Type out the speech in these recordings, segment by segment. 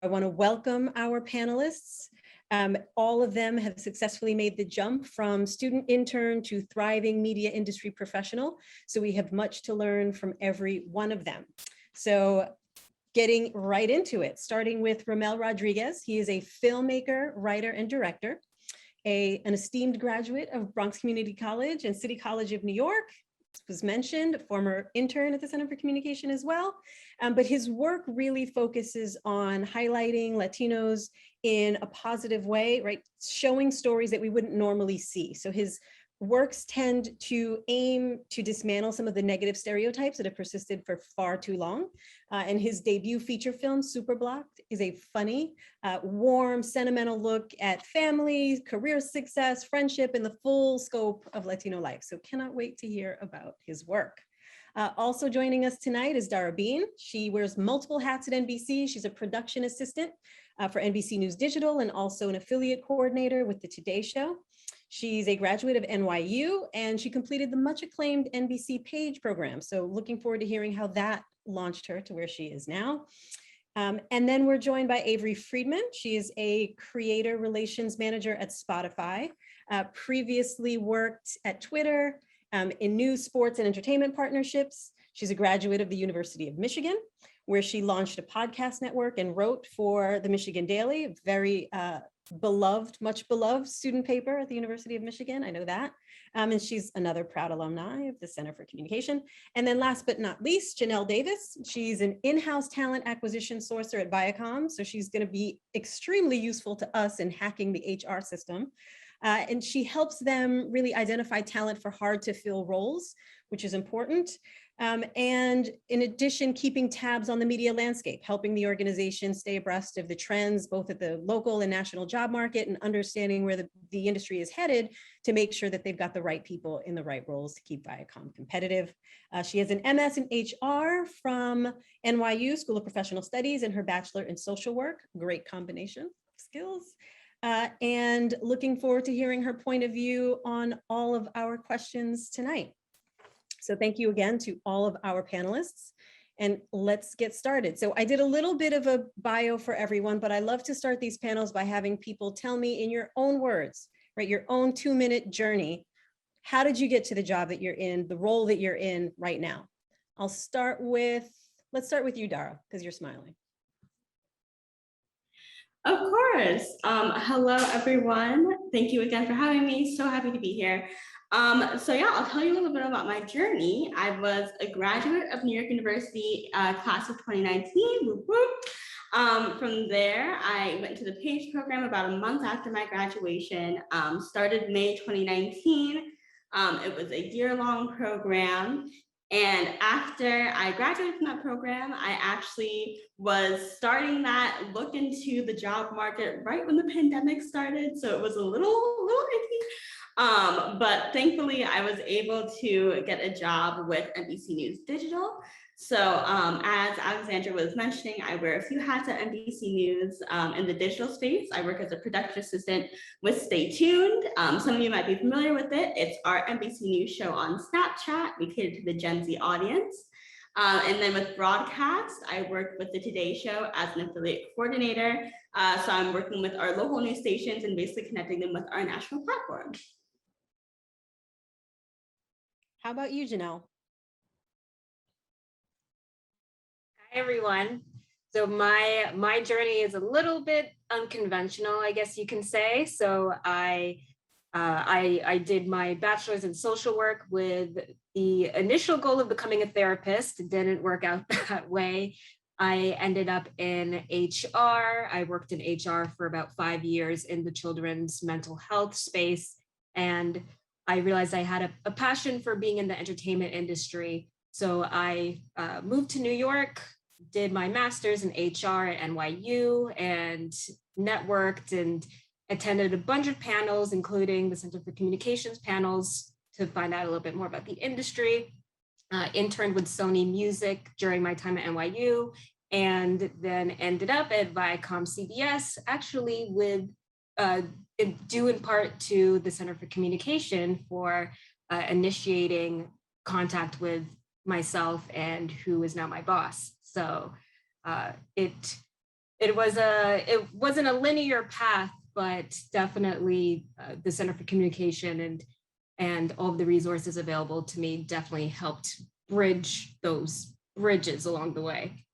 I want to welcome our panelists. All of them have successfully made the jump from student intern to thriving media industry professional. So we have much to learn from every one of them. So getting right into it, starting with Ramel Rodriguez. He is a filmmaker, writer, and director, an esteemed graduate of Bronx Community College and City College of New York. Was mentioned, former intern at the Center for Communication as well. But his work really focuses on highlighting Latinos in a positive way, right? Showing stories that we wouldn't normally see. So his works tend to aim to dismantle some of the negative stereotypes that have persisted for far too long. And his debut feature film, Superblocked, is a funny, warm, sentimental look at family, career success, friendship, and the full scope of Latino life. So cannot wait to hear about his work. Also joining us tonight is Dara Bean. She wears multiple hats at NBC. She's a production assistant for NBC News Digital and also an affiliate coordinator with the Today Show. She's a graduate of NYU and she completed the much acclaimed NBC Page program. So looking forward to hearing how that launched her to where she is now. And then we're joined by Avery Friedman. She is a creator relations manager at Spotify, previously worked at Twitter in news, sports, and entertainment partnerships. She's a graduate of the University of Michigan, where she launched a podcast network and wrote for the Michigan Daily, very beloved, much beloved student paper at the University of Michigan. I know that. And she's another proud alumni of the Center for Communication. And then last but not least, Janelle Davis. She's an in-house talent acquisition sourcer at Viacom. So she's going to be extremely useful to us in hacking the HR system. And she helps them really identify talent for hard to fill roles, which is important. And in addition, keeping tabs on the media landscape, helping the organization stay abreast of the trends, both at the local and national job market, and understanding where the industry is headed to make sure that they've got the right people in the right roles to keep Viacom competitive. She has an MS in HR from NYU School of Professional Studies and her bachelor in social work. Great combination of skills. And looking forward to hearing her point of view on all of our questions tonight. So thank you again to all of our panelists, and let's get started. So I did a little bit of a bio for everyone, but I love to start these panels by having people tell me in your own words, right, your own 2-minute journey. How did you get to the job that you're in, the role that you're in right now? Let's start with you, Dara, because you're smiling. Of course. Hello, everyone. Thank you again for having me. So happy to be here. So yeah, I'll tell you a little bit about my journey. I was a graduate of New York University, class of 2019. Whoop, whoop. From there, I went to the Page program about a month after my graduation, started May 2019. It was a year-long program. And after I graduated from that program, I actually was starting that look into the job market right when the pandemic started. So it was a little icky. But thankfully, I was able to get a job with NBC News Digital. So as Alexandra was mentioning, I wear a few hats at NBC News in the digital space. I work as a production assistant with Stay Tuned. Some of you might be familiar with it. It's our NBC News show on Snapchat. We cater to the Gen Z audience. And then with broadcast, I work with the Today Show as an affiliate coordinator. So I'm working with our local news stations and basically connecting them with our national platform. How about you, Janelle? Hi, everyone. So my journey is a little bit unconventional, I guess you can say. So I did my bachelor's in social work with the initial goal of becoming a therapist. It didn't work out that way. I ended up in HR. I worked in HR for about 5 years in the children's mental health space. And I realized I had a passion for being in the entertainment industry. So I moved to New York, did my master's in HR at NYU, and networked and attended a bunch of panels, including the Center for Communications panels, to find out a little bit more about the industry. Interned with Sony Music during my time at NYU, and then ended up at ViacomCBS, actually with due in part to the Center for Communication for initiating contact with myself and who is now my boss. So it it wasn't a linear path, but definitely the Center for Communication and all of the resources available to me definitely helped bridge those bridges along the way.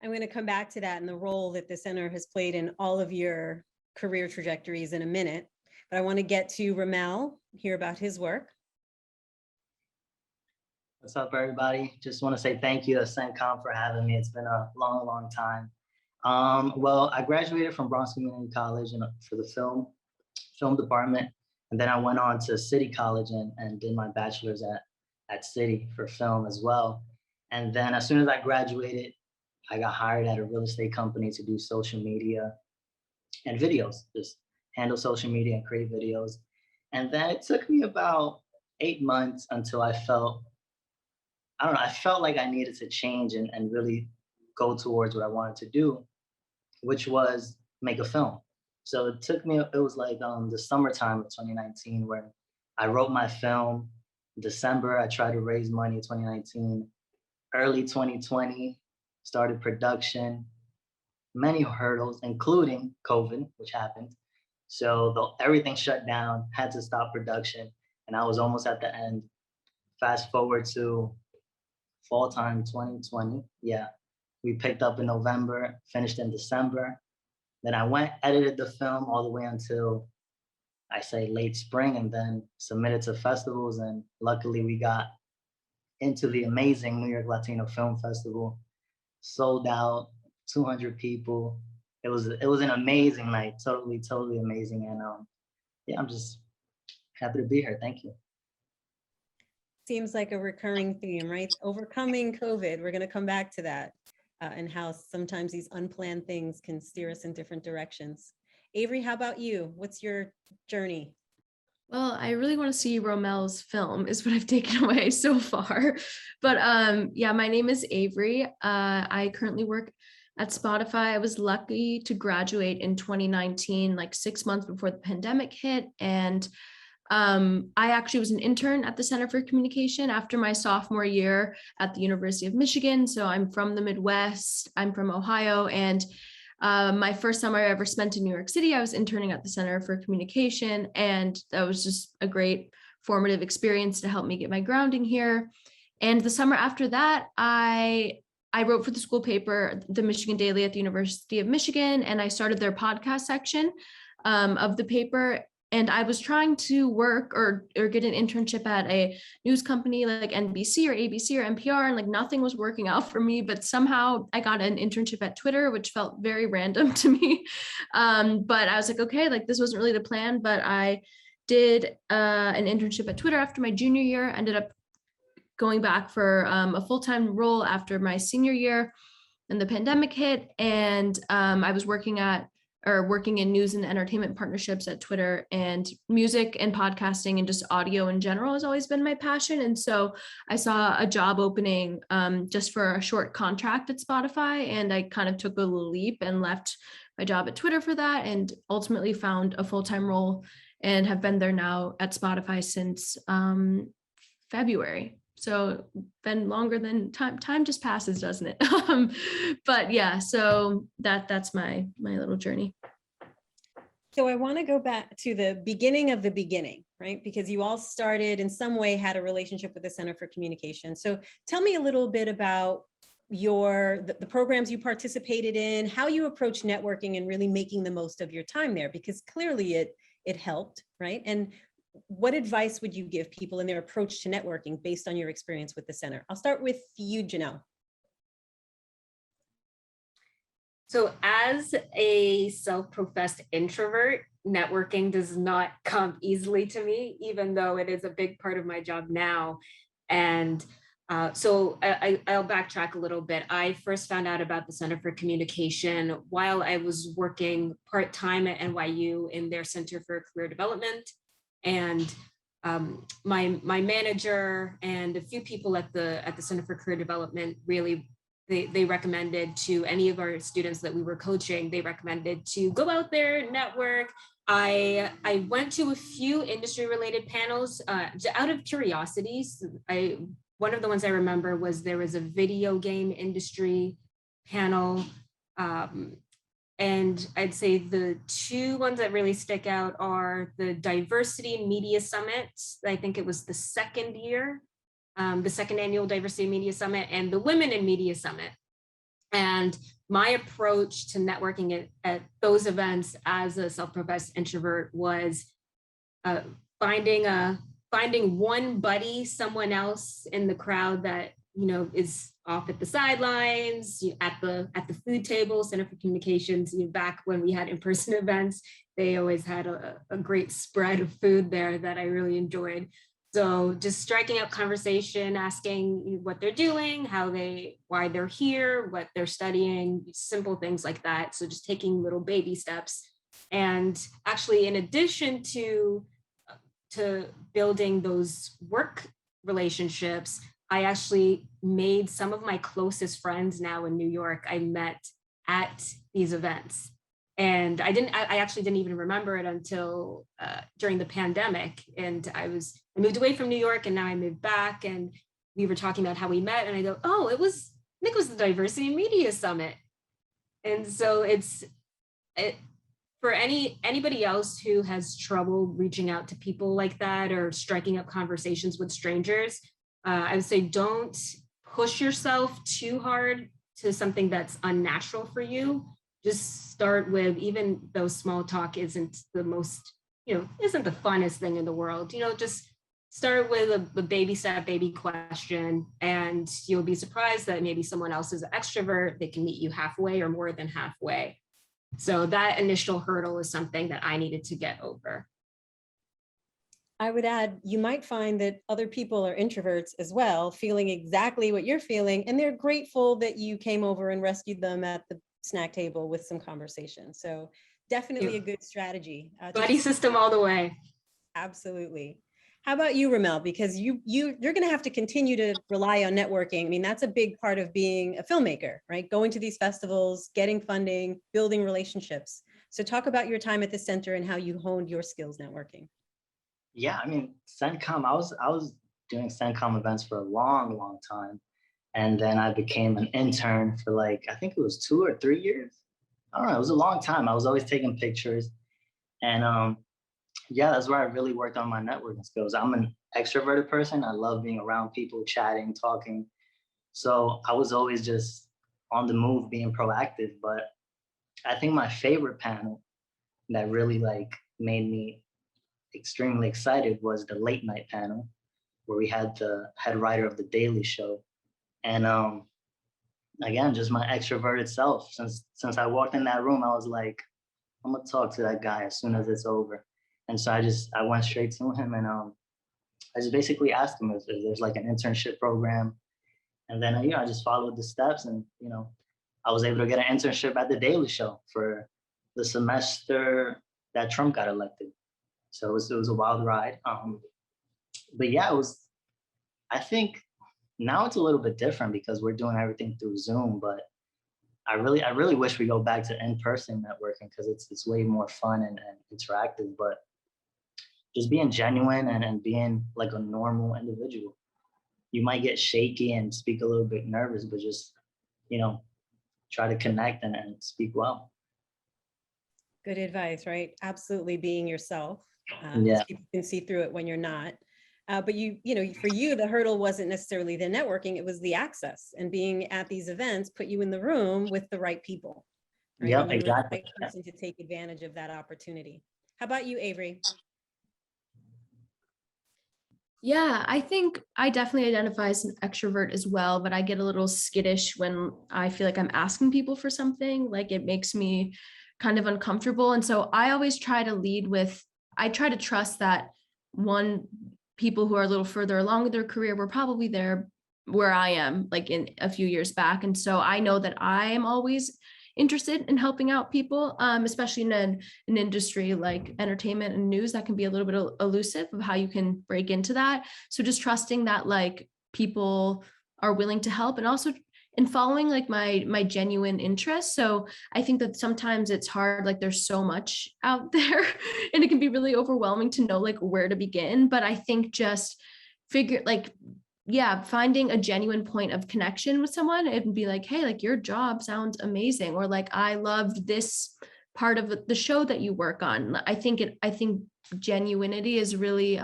I'm going to come back to that and the role that the center has played in all of your career trajectories in a minute, but I want to get to Ramel, hear about his work. What's up, everybody? Just want to say thank you to CENTCOM for having me. It's been a long, long time. Well, I graduated from Bronx Community College for the film department, and then I went on to City College and did my bachelor's at City for film as well. And then as soon as I graduated, I got hired at a real estate company to do social media and videos, just handle social media and create videos. And then it took me about 8 months until I felt like I needed to change and really go towards what I wanted to do, which was make a film. So it was like the summertime of 2019 where I wrote my film. December, I tried to raise money in 2019. Early 2020, started production. Many hurdles, including COVID, which happened. So everything shut down, had to stop production, and I was almost at the end. Fast forward to fall time 2020. Yeah, we picked up in November, finished in December. Then I went, edited the film all the way until I say late spring, and then submitted to festivals. And luckily we got into the amazing New York Latino Film Festival, sold out, 200 people. It was an amazing night, totally amazing. And yeah, I'm just happy to be here. Thank you. Seems like a recurring theme, right? Overcoming COVID. We're going to come back to that and how sometimes these unplanned things can steer us in different directions. Avery, how about you? What's your journey? Well, I really want to see Romel's film is what I've taken away so far. But yeah, my name is Avery. I currently work at Spotify. I was lucky to graduate in 2019, like 6 months before the pandemic hit. And I actually was an intern at the Center for Communication after my sophomore year at the University of Michigan. So I'm from the Midwest. I'm from Ohio. And my first summer I ever spent in New York City, I was interning at the Center for Communication. And that was just a great formative experience to help me get my grounding here. And the summer after that, I wrote for the school paper, the Michigan Daily at the University of Michigan, and I started their podcast section of the paper. And I was trying to work or get an internship at a news company like NBC or ABC or NPR, and like nothing was working out for me. But somehow I got an internship at Twitter, which felt very random to me. But I was like, okay, like this wasn't really the plan. But I did an internship at Twitter after my junior year, ended up going back for a full-time role after my senior year, and the pandemic hit. And I was working in news and entertainment partnerships at Twitter, and music and podcasting and just audio in general has always been my passion. And so I saw a job opening just for a short contract at Spotify, and I kind of took a little leap and left my job at Twitter for that, and ultimately found a full-time role and have been there now at Spotify since February. So been longer than time just passes, doesn't it? But yeah, so that's my little journey. So I want to go back to the beginning of the beginning, right? Because you all started in some way, had a relationship with the Center for Communication. So tell me a little bit about the programs you participated in, how you approach networking and really making the most of your time there, because clearly it helped, right? And what advice would you give people in their approach to networking based on your experience with the center? I'll start with you, Janelle. So as a self-professed introvert, networking does not come easily to me, even though it is a big part of my job now. And so I'll backtrack a little bit. I first found out about the Center for Communication while I was working part-time at NYU in their Center for Career Development. And my manager and a few people at the Center for Career Development really, they recommended to any of our students that we were coaching, they recommended to go out there, network. I went to a few industry related panels out of curiosity. One of the ones I remember was there was a video game industry panel And I'd say the two ones that really stick out are the Diversity Media Summit. I think it was the second year, the second annual Diversity Media Summit, and the Women in Media Summit. And my approach to networking at those events as a self-professed introvert was finding one buddy, someone else in the crowd that is off at the sidelines, at the food table, Center for Communications. Back when we had in-person events, they always had a great spread of food there that I really enjoyed. So just striking up conversation, asking what they're doing, why they're here, what they're studying, simple things like that. So just taking little baby steps. And actually, in addition to building those work relationships, I actually made some of my closest friends now in New York I met at these events. And I actually didn't even remember it until during the pandemic. And I moved away from New York and now I moved back, and we were talking about how we met, and I go, oh, I think it was the Diversity Media Summit. And so for anybody else who has trouble reaching out to people like that or striking up conversations with strangers, I would say don't push yourself too hard to something that's unnatural for you. Just start with, even though small talk isn't the most, isn't the funnest thing in the world, just start with a baby step, baby question, and you'll be surprised that maybe someone else is an extrovert. They can meet you halfway or more than halfway. So that initial hurdle is something that I needed to get over. I would add, you might find that other people are introverts as well, feeling exactly what you're feeling, and they're grateful that you came over and rescued them at the snack table with some conversation. So definitely a good strategy. Buddy system all the way. Absolutely. How about you, Ramel? Because you're going to have to continue to rely on networking. I mean, that's a big part of being a filmmaker, right? Going to these festivals, getting funding, building relationships. So talk about your time at the center and how you honed your skills networking. Yeah, I mean, CENTCOM, I was doing CENTCOM events for a long, long time. And then I became an intern for I think it was 2 or 3 years. I don't know, it was a long time. I was always taking pictures. And yeah, that's where I really worked on my networking skills. I'm an extroverted person. I love being around people, chatting, talking. So I was always just on the move, being proactive. But I think my favorite panel that really made me extremely excited was the late night panel, where we had the head writer of The Daily Show. And again, just my extroverted self. Since I walked in that room, I was like, I'm gonna talk to that guy as soon as it's over. And so I went straight to him, and I just basically asked him if there's an internship program. And then I just followed the steps, and I was able to get an internship at The Daily Show for the semester that Trump got elected. So it was a wild ride. But yeah, I think now it's a little bit different because we're doing everything through Zoom, but I really wish we go back to in-person networking because it's way more fun and interactive, but just being genuine and being like a normal individual. You might get shaky and speak a little bit nervous, but just, try to connect and speak well. Good advice, right? Absolutely being yourself. Yeah. People can see through it when you're not. But for you, the hurdle wasn't necessarily the networking, it was the access, and being at these events put you in the room with the right people. Right? Yeah, exactly. The right person to take advantage of that opportunity. How about you, Avery? Yeah, I think I definitely identify as an extrovert as well, but I get a little skittish when I feel like I'm asking people for something. It makes me kind of uncomfortable. And so I always try to lead with, I try to trust that people who are a little further along with their career were probably there where I am, in a few years back. And so I know that I am always interested in helping out people, especially in an industry like entertainment and news that can be a little bit elusive of how you can break into that. So just trusting that people are willing to help, and also in following my genuine interests. So I think that sometimes it's hard, there's so much out there and it can be really overwhelming to know where to begin. But I think just yeah, finding a genuine point of connection with someone and be like, hey, like your job sounds amazing, or like I loved this part of the show that you work on. I think genuinity is really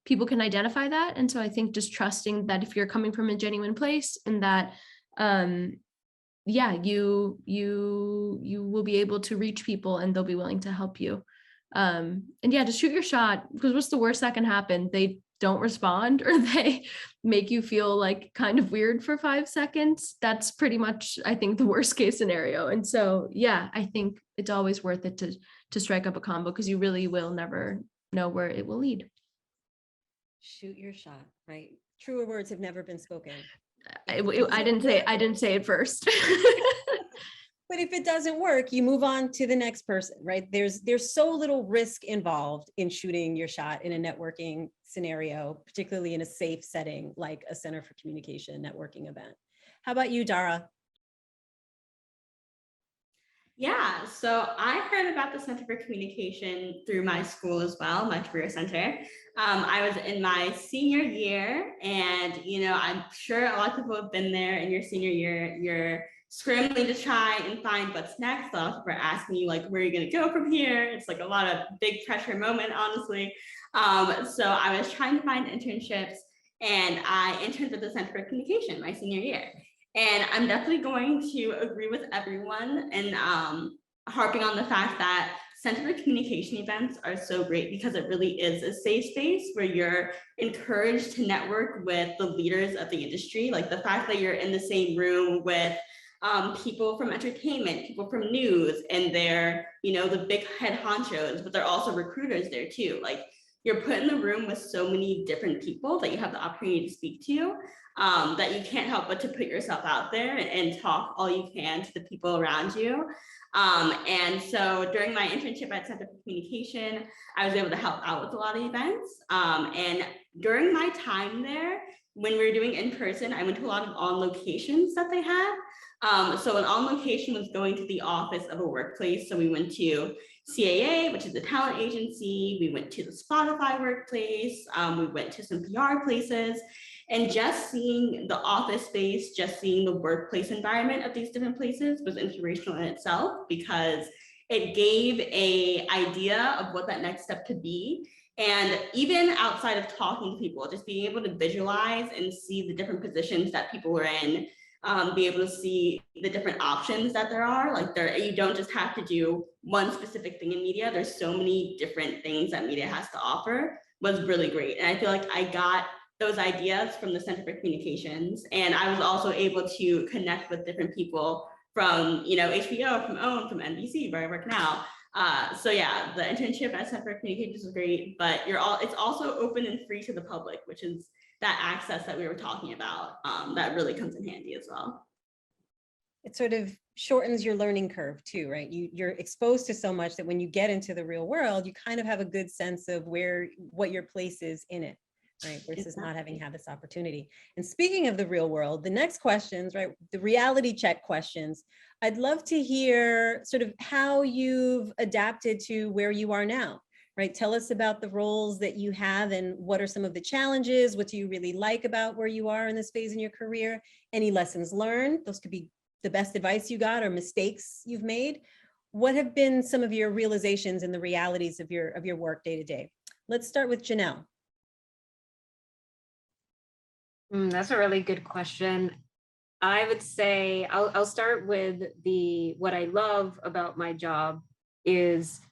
people can identify that. And so I think just trusting that if you're coming from a genuine place, and that yeah, you will be able to reach people and they'll be willing to help you. And yeah, just shoot your shot, because what's the worst that can happen? They don't respond, or they make you feel like kind of weird for 5 seconds. That's pretty much, I think, the worst case scenario. And so, yeah, I think it's always worth it to strike up a combo, because you really will never know where it will lead. Shoot your shot, right? Truer words have never been spoken. I didn't say it first. But if it doesn't work, you move on to the next person, right? There's so little risk involved in shooting your shot in a networking scenario, particularly in a safe setting like a Center for Communication networking event. How about you, Dara? Yeah, so I heard about the Center for Communication through my school as well, my career center. I was in my senior year, and I'm sure a lot of people have been there in your senior year. You're scrambling to try and find what's next. A lot of people are asking you, like, where are you going to go from here? It's like a lot of big pressure moment, honestly. So I was trying to find internships, and I interned at the Center for Communication my senior year. And I'm definitely going to agree with everyone and harping on the fact that Center for Communication events are so great, because it really is a safe space where you're encouraged to network with the leaders of the industry. Like the fact that you're in the same room with people from entertainment, people from news, and they're, the big head honchos, but they're also recruiters there too. Like you're put in the room with so many different people that you have the opportunity to speak to, that you can't help but to put yourself out there and talk all you can to the people around you. And so during my internship at Center for Communication, I was able to help out with a lot of events. And during my time there, when we were doing in person, I went to a lot of on locations that they had. So an on location was going to the office of a workplace. So we went to CAA, which is a talent agency. We went to the Spotify workplace. We went to some PR places, and just seeing the office space, just seeing the workplace environment of these different places was inspirational in itself, because it gave an idea of what that next step could be. And even outside of talking to people, just being able to visualize and see the different positions that people were in, be able to see the different options that there are. Like you don't just have to do one specific thing in media. There's so many different things that media has to offer, was really great. And I feel like I got those ideas from the Center for Communications. And I was also able to connect with different people from, HBO, from OWN, from NBC, where I work now. So yeah, the internship at Center for Communications is great, but it's also open and free to the public, which is that access that we were talking about, that really comes in handy as well. It sort of shortens your learning curve too, right? You're exposed to so much that when you get into the real world, you kind of have a good sense of what your place is in it, right? Versus not having had this opportunity. And speaking of the real world, the next questions, right? The reality check questions. I'd love to hear sort of how you've adapted to where you are now, right? Tell us about the roles that you have and what are some of the challenges? What do you really like about where you are in this phase in your career? Any lessons learned? Those could be the best advice you got or mistakes you've made. What have been some of your realizations and the realities of your work day to day? Let's start with Janelle. That's a really good question. I would say I'll start with what I love about my job is,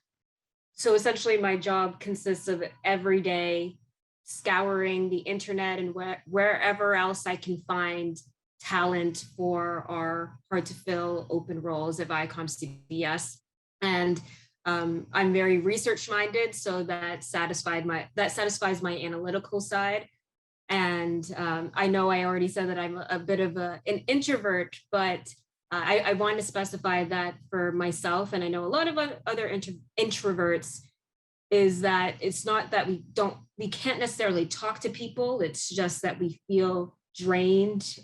so essentially my job consists of every day scouring the internet and wherever else I can find talent for our hard to fill open roles at ViacomCBS. And I'm very research minded, so that satisfies my analytical side. And I know I already said that I'm a bit of an introvert, but I want to specify that for myself, and I know a lot of other introverts, is that it's not that we can't necessarily talk to people. It's just that we feel drained.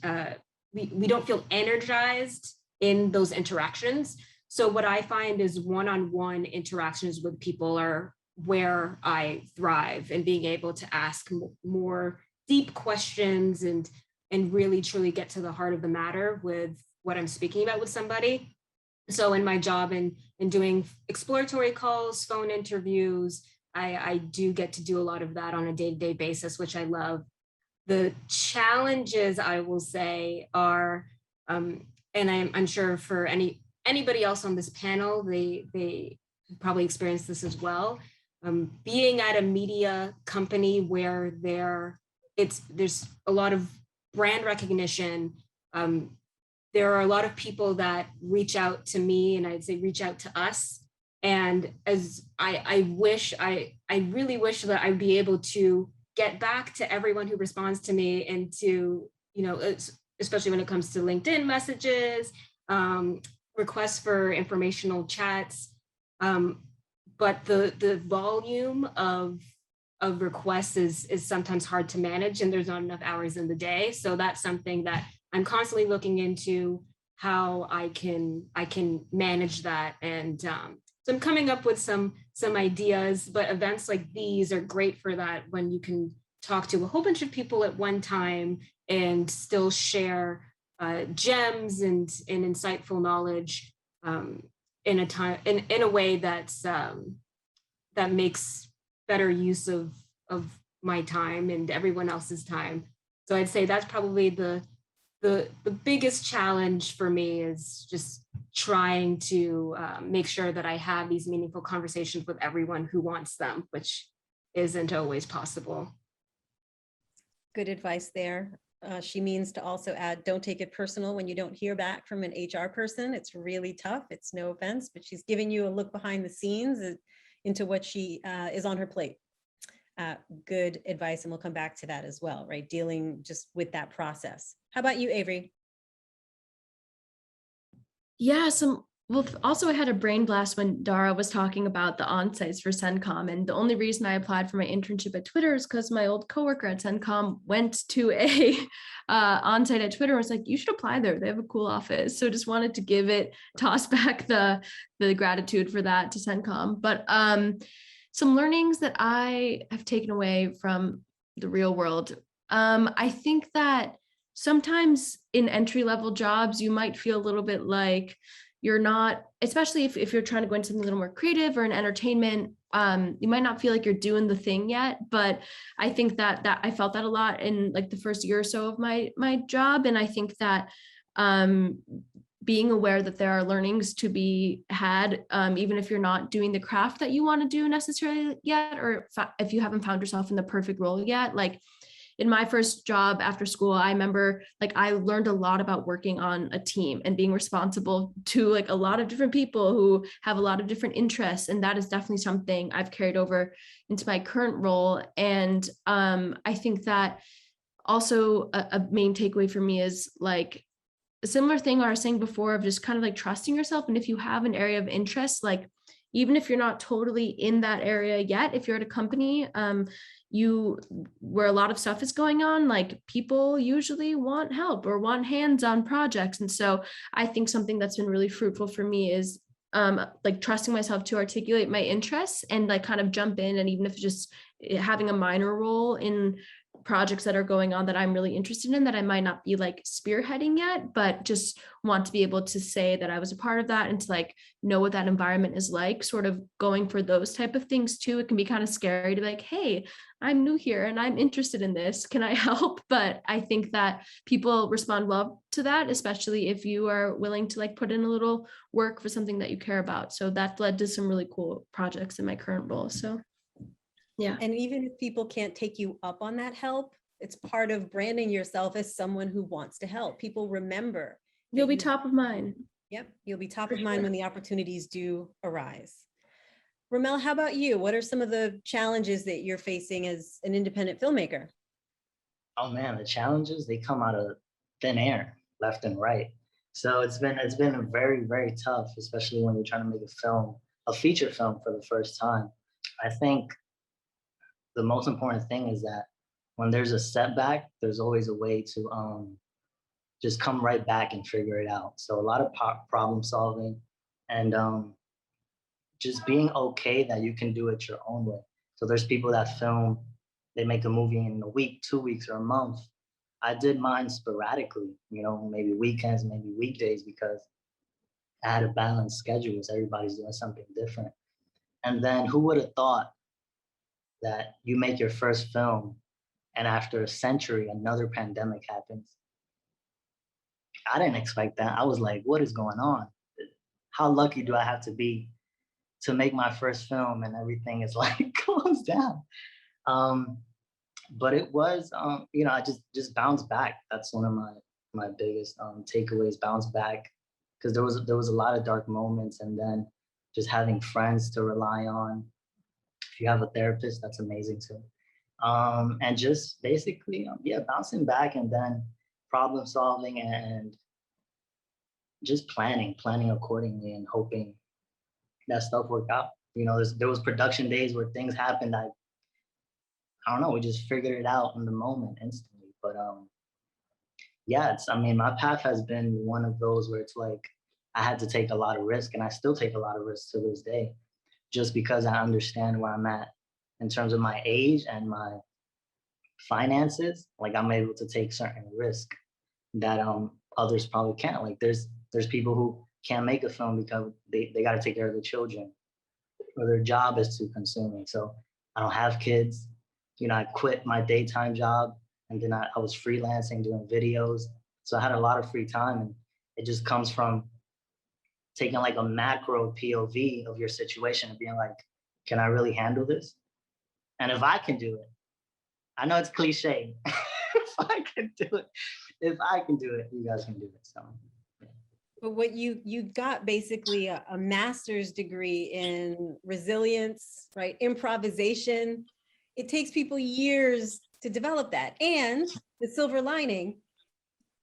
We don't feel energized in those interactions. So what I find is one-on-one interactions with people are where I thrive, and being able to ask more deep questions and really truly get to the heart of the matter with what I'm speaking about with somebody. So in my job and doing exploratory calls, phone interviews, I do get to do a lot of that on a day-to-day basis, which I love. The challenges, I will say, are, and I'm sure for anybody else on this panel, they probably experienced this as well. Being at a media company where there's a lot of brand recognition. There are a lot of people that reach out to me, and I'd say reach out to us. And as I really wish that I'd be able to get back to everyone who responds to me, and to, especially when it comes to LinkedIn messages, requests for informational chats. But the volume of requests is sometimes hard to manage, and there's not enough hours in the day. So that's something that I'm constantly looking into, how I can manage that. And so I'm coming up with some ideas, but events like these are great for that, when you can talk to a whole bunch of people at one time and still share gems and insightful knowledge in a way that's that makes better use of my time and everyone else's time. So I'd say that's probably the biggest challenge for me, is just trying to make sure that I have these meaningful conversations with everyone who wants them, which isn't always possible. Good advice there. She means to also add, don't take it personal when you don't hear back from an HR person. It's really tough. It's no offense, but she's giving you a look behind the scenes into what she is on her plate. Good advice, and we'll come back to that as well, right? Dealing just with that process. How about you, Avery? Yeah, also I had a brain blast when Dara was talking about the on-sites for CENTCOM, and the only reason I applied for my internship at Twitter is because my old coworker at CENTCOM went to a on-site at Twitter and was like, you should apply there, they have a cool office. So just wanted to toss back the gratitude for that to CENTCOM. But some learnings that I have taken away from the real world. I think that sometimes in entry-level jobs, you might feel a little bit like you're not, especially if you're trying to go into something a little more creative or in entertainment, you might not feel like you're doing the thing yet. But I think that I felt that a lot in like the first year or so of my job. And I think that being aware that there are learnings to be had, even if you're not doing the craft that you want to do necessarily yet, or if you haven't found yourself in the perfect role yet. Like in my first job after school, I remember like I learned a lot about working on a team and being responsible to like a lot of different people who have a lot of different interests. And that is definitely something I've carried over into my current role. And I think that also a main takeaway for me is like a similar thing I was saying before, of just kind of like trusting yourself. And if you have an area of interest, like even if you're not totally in that area yet, if you're at a company where a lot of stuff is going on, like people usually want help or want hands on projects. And so I think something that's been really fruitful for me is like trusting myself to articulate my interests and like kind of jump in. And even if just having a minor role in projects that are going on that I'm really interested in, that I might not be like spearheading yet, but just want to be able to say that I was a part of that and to like know what that environment is like, sort of going for those type of things too. It can be kind of scary to be like, hey, I'm new here and I'm interested in this. Can I help? But I think that people respond well to that, especially if you are willing to like put in a little work for something that you care about. So that led to some really cool projects in my current role. So yeah. And even if people can't take you up on that help, it's part of branding yourself as someone who wants to help. People remember. You'll be top of mind. Yep, you'll be top of mind when the opportunities do arise. Ramel, how about you? What are some of the challenges that you're facing as an independent filmmaker? Oh man, the challenges, they come out of thin air, left and right. So it's been very, very tough, especially when you're trying to make a feature film for the first time. I think the most important thing is that when there's a setback, there's always a way to just come right back and figure it out. So a lot of problem solving and just being okay that you can do it your own way. So there's people that film they make a movie in a week, 2 weeks, or a month. I did mine sporadically, maybe weekends, maybe weekdays, because I had a balanced schedule. So everybody's doing something different. And then who would have thought that you make your first film and after a century, another pandemic happens? I didn't expect that. I was like, what is going on? How lucky do I have to be to make my first film and everything is like closed down? But it was, I just bounced back. That's one of my biggest takeaways, bounce back, because there was a lot of dark moments, and then just having friends to rely on. If you have a therapist, that's amazing too. And just basically, bouncing back, and then problem solving, and just planning accordingly, and hoping that stuff worked out. There was production days where things happened. I don't know, we just figured it out in the moment instantly. But my path has been one of those where it's like I had to take a lot of risk, and I still take a lot of risks to this day, just because I understand where I'm at in terms of my age and my finances. Like, I'm able to take certain risk that others probably can't. Like, there's people who can't make a film because they got to take care of their children, or their job is too consuming. So I don't have kids. I quit my daytime job, and then I was freelancing, doing videos. So I had a lot of free time, and it just comes from taking like a macro POV of your situation and being like, can I really handle this? And if I can do it, I know it's cliche. If I can do it, you guys can do it. So. But what you got basically a master's degree in resilience, right? Improvisation. It takes people years to develop that. And the silver lining,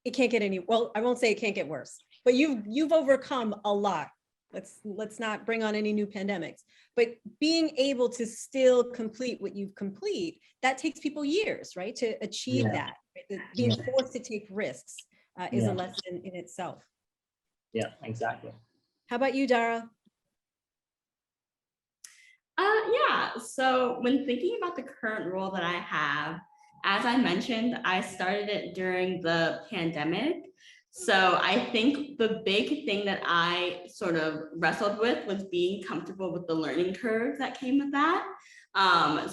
it can't get well, I won't say it can't get worse, but you've overcome a lot. Let's not bring on any new pandemics, but being able to still complete what you've complete, that takes people years, right? To achieve that. Right? Being forced to take risks is a lesson in itself. Yeah, exactly. How about you, Dara? So when thinking about the current role that I have, as I mentioned, I started it during the pandemic. So I think the big thing that I sort of wrestled with was being comfortable with the learning curve that came with that.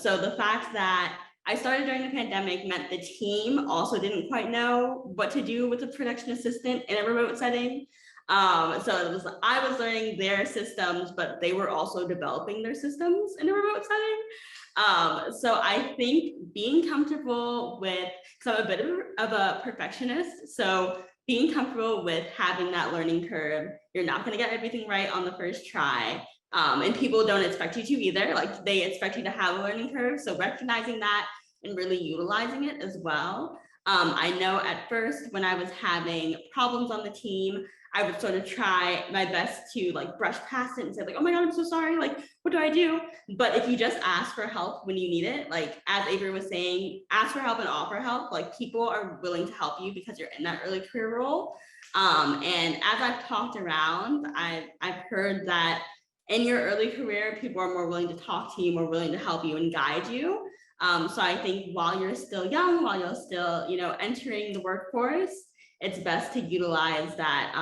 So the fact that I started during the pandemic meant the team also didn't quite know what to do with a production assistant in a remote setting. So I was learning their systems, but they were also developing their systems in a remote setting. So I think being comfortable with, because I'm a bit of a perfectionist, so being comfortable with having that learning curve, you're not going to get everything right on the first try. And people don't expect you to either. Like, they expect you to have a learning curve. So recognizing that and really utilizing it as well. I know at first when I was having problems on the team, I would sort of try my best to like brush past it and say like, oh my God, I'm so sorry. Like, what do I do? But if you just ask for help when you need it, like as Avery was saying, ask for help and offer help. Like, people are willing to help you because you're in that early career role. And as I've talked around, I've heard that in your early career, people are more willing to talk to you, more willing to help you and guide you. So I think while you're still young, while you're still, entering the workforce, it's best to utilize that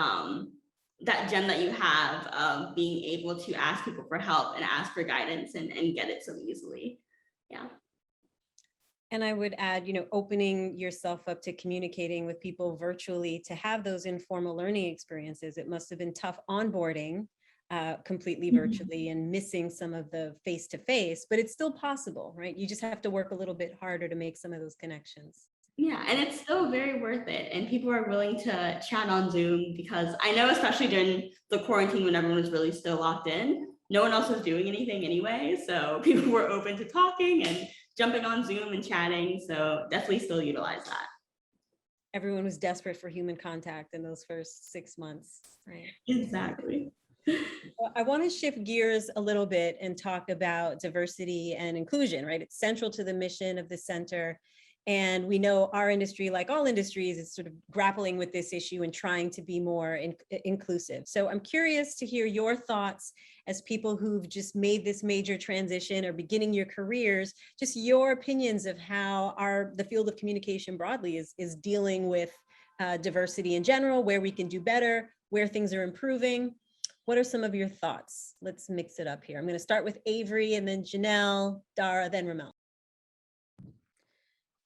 that gem that you have of being able to ask people for help and ask for guidance and get it so easily. Yeah. And I would add, opening yourself up to communicating with people virtually to have those informal learning experiences. It must have been tough onboarding completely virtually and missing some of the face-to-face, but it's still possible, right? You just have to work a little bit harder to make some of those connections. Yeah, and it's still very worth it. And people are willing to chat on Zoom, because I know, especially during the quarantine when everyone was really still locked in, no one else was doing anything anyway. So people were open to talking and jumping on Zoom and chatting. So definitely still utilize that. Everyone was desperate for human contact in those first 6 months, right? Exactly. Well, I want to shift gears a little bit and talk about diversity and inclusion, right? It's central to the mission of the center. And we know our industry, like all industries, is sort of grappling with this issue and trying to be more inclusive. So I'm curious to hear your thoughts as people who've just made this major transition or beginning your careers, just your opinions of how the field of communication broadly is dealing with diversity in general, where we can do better, where things are improving. What are some of your thoughts? Let's mix it up here. I'm going to start with Avery and then Janelle, Dara, then Ramel.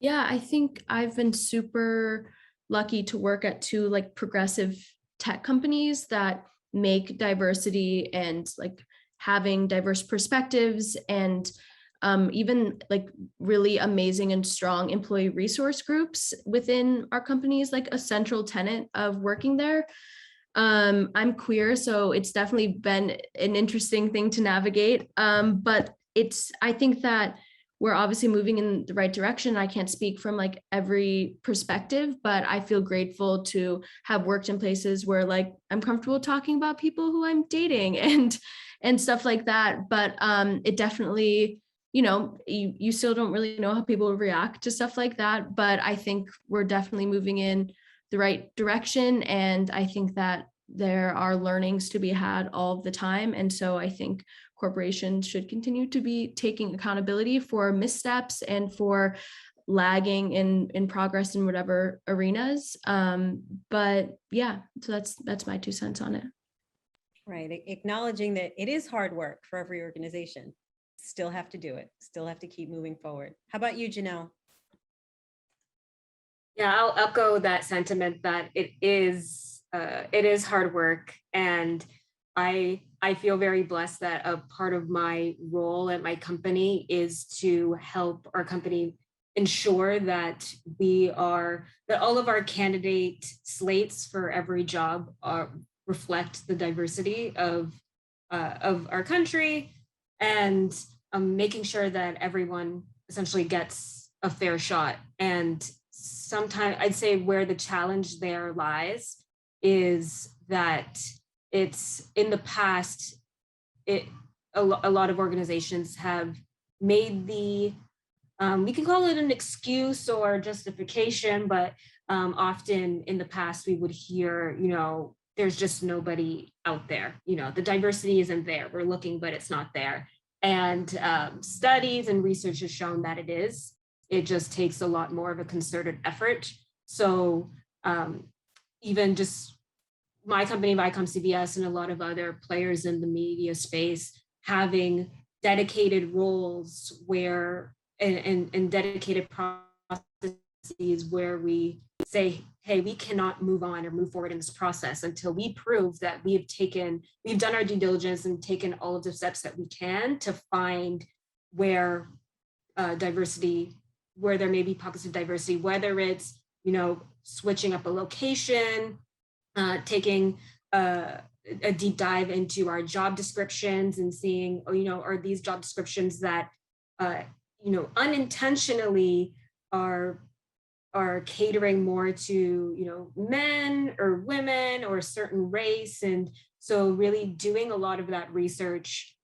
Yeah, I think I've been super lucky to work at two like progressive tech companies that make diversity and like having diverse perspectives and even like really amazing and strong employee resource groups within our companies, like a central tenet of working there. I'm queer, so it's definitely been an interesting thing to navigate. But I think that we're obviously moving in the right direction. I can't speak from like every perspective, but I feel grateful to have worked in places where like I'm comfortable talking about people who I'm dating and stuff like that. But it definitely, you still don't really know how people react to stuff like that. But I think we're definitely moving in the right direction. And I think that there are learnings to be had all the time. And so I think corporations should continue to be taking accountability for missteps and for lagging in progress in whatever arenas. But yeah, so that's my 2 cents on it. Right, acknowledging that it is hard work for every organization. Still have to do it, still have to keep moving forward. How about you, Janelle? Yeah, I'll echo that sentiment that it is hard work, and I feel very blessed that a part of my role at my company is to help our company ensure that all of our candidate slates for every job reflect the diversity of our country, and making sure that everyone essentially gets a fair shot. And sometimes I'd say where the challenge there lies is that it's in the past, a lot of organizations have made we can call it an excuse or justification, but often in the past we would hear, there's just nobody out there, the diversity isn't there. We're looking, but it's not there. And studies and research has shown that it is. It just takes a lot more of a concerted effort. So even just my company, ViacomCBS, and a lot of other players in the media space having dedicated roles where and dedicated processes where we say, hey, we cannot move on or move forward in this process until we prove that we've done our due diligence and taken all of the steps that we can to find where where there may be pockets of diversity, whether it's, switching up a location, taking a deep dive into our job descriptions and seeing, are these job descriptions that, unintentionally are catering more to, men or women or a certain race. And so really doing a lot of that research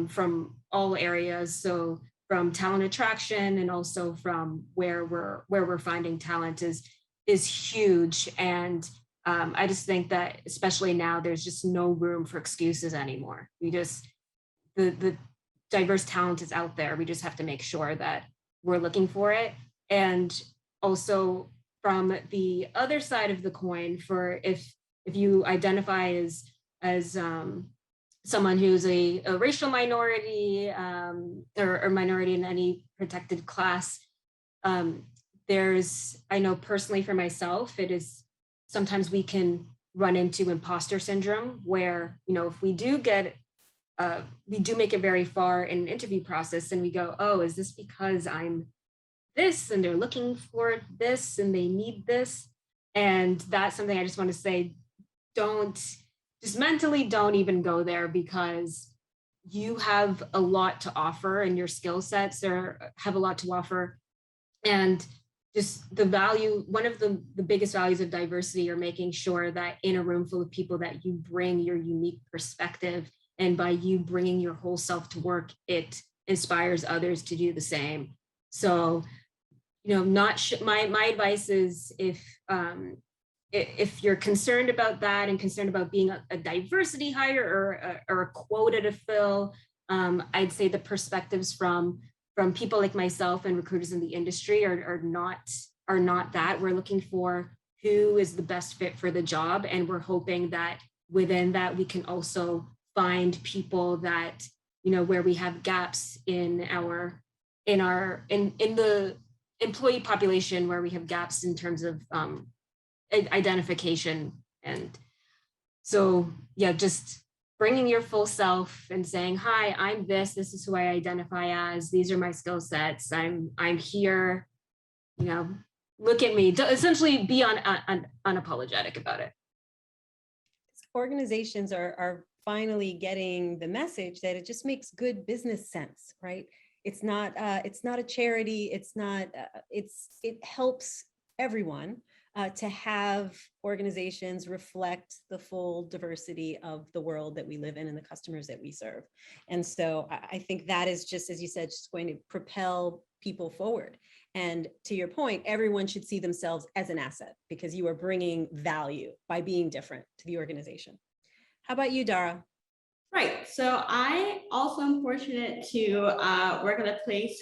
from all areas. So from talent attraction and also from where we're finding talent is huge. And I just think that especially now, there's just no room for excuses anymore. The diverse talent is out there. We just have to make sure that we're looking for it. And also from the other side of the coin, for if you identify as someone who's a racial minority or minority in any protected class, I know personally for myself, it is sometimes we can run into imposter syndrome where, if we do make it very far in an interview process and we go, oh, is this because I'm this and they're looking for this and they need this? And that's something I just want to say, mentally don't even go there, because you have a lot to offer and your skill sets have a lot to offer. And just one of the biggest values of diversity are making sure that in a room full of people that you bring your unique perspective, and by you bringing your whole self to work, it inspires others to do the same. So my advice is if you're concerned about that and concerned about being a diversity hire or a quota to fill, I'd say the perspectives from people like myself and recruiters in the industry are not that. We're looking for who is the best fit for the job, and we're hoping that within that we can also find people that, where we have gaps in the employee population, where we have gaps in terms of identification. And so, yeah, just bringing your full self and saying, hi, I'm this is who I identify as, these are my skill sets, I'm here, look at me, to essentially be unapologetic about it. Organizations are finally getting the message that it just makes good business sense, right? It's not a charity. It helps everyone to have organizations reflect the full diversity of the world that we live in and the customers that we serve. And so I think that is just, as you said, just going to propel people forward. And to your point, everyone should see themselves as an asset because you are bringing value by being different to the organization. How about you, Dara? Right. So I also am fortunate to work at a place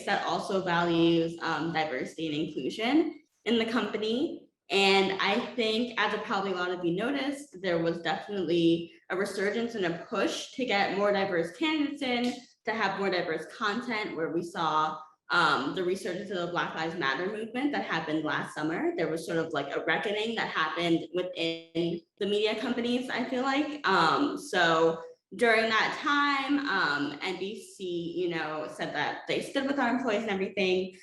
that also values diversity and inclusion in the company. And I think, as probably a lot of you noticed, there was definitely a resurgence and a push to get more diverse candidates in, to have more diverse content, where we saw the resurgence of the Black Lives Matter movement that happened last summer. There was sort of like a reckoning that happened within the media companies, I feel like. So during that time, NBC, said that they stood with our employees and everything,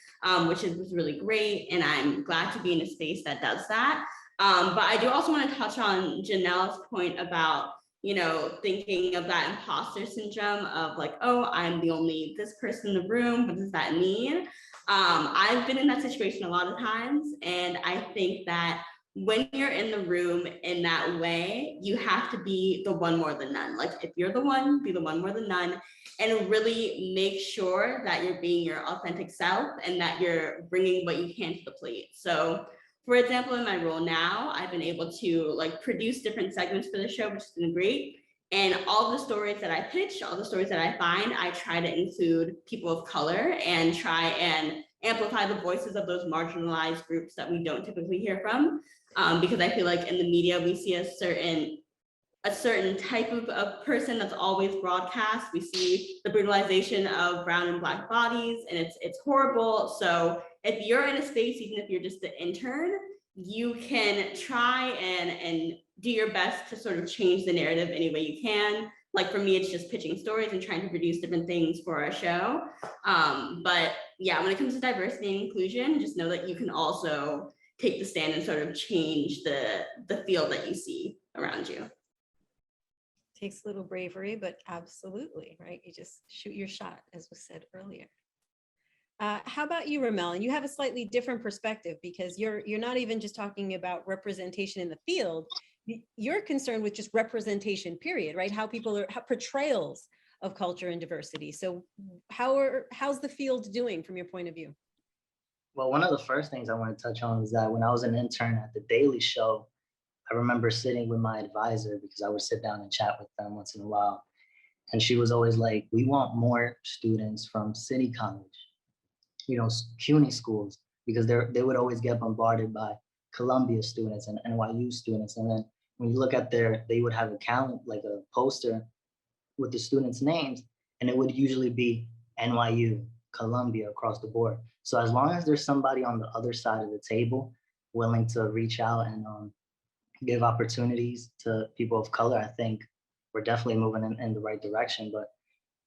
which was really great. And I'm glad to be in a space that does that. But I do also want to touch on Janelle's point about thinking of that imposter syndrome of like, oh, I'm the only this person in the room. What does that mean? I've been in that situation a lot of times. And I think that when you're in the room in that way, you have to be the one more than none. Like if you're the one, be the one more than none, and really make sure that you're being your authentic self and that you're bringing what you can to the plate. So for example, in my role now, I've been able to produce different segments for the show, which has been great. And all the stories that I pitch, all the stories that I find, I try to include people of color and try and amplify the voices of those marginalized groups that we don't typically hear from. Because I feel like in the media, we see a certain type of person that's always broadcast. We see the brutalization of brown and Black bodies, and it's horrible. So if you're in a space, even if you're just the intern, you can try and do your best to sort of change the narrative any way you can. Like for me, it's just pitching stories and trying to produce different things for our show. But yeah, when it comes to diversity and inclusion, just know that you can also take the stand and sort of change the field that you see around you. Takes a little bravery, but absolutely, right? You just shoot your shot, as was said earlier. How about you, Ramel? And you have a slightly different perspective because you're not even just talking about representation in the field. You're concerned with just representation, period, right? How portrayals of culture and diversity. So how's the field doing from your point of view? Well, one of the first things I want to touch on is that when I was an intern at The Daily Show, I remember sitting with my advisor because I would sit down and chat with them once in a while. And she was always like, we want more students from City College, CUNY schools, because they would always get bombarded by Columbia students and NYU students. And then when you look at they would have a poster with the students' names, and it would usually be NYU, Columbia across the board. So as long as there's somebody on the other side of the table willing to reach out and give opportunities to people of color, I think we're definitely moving in the right direction. But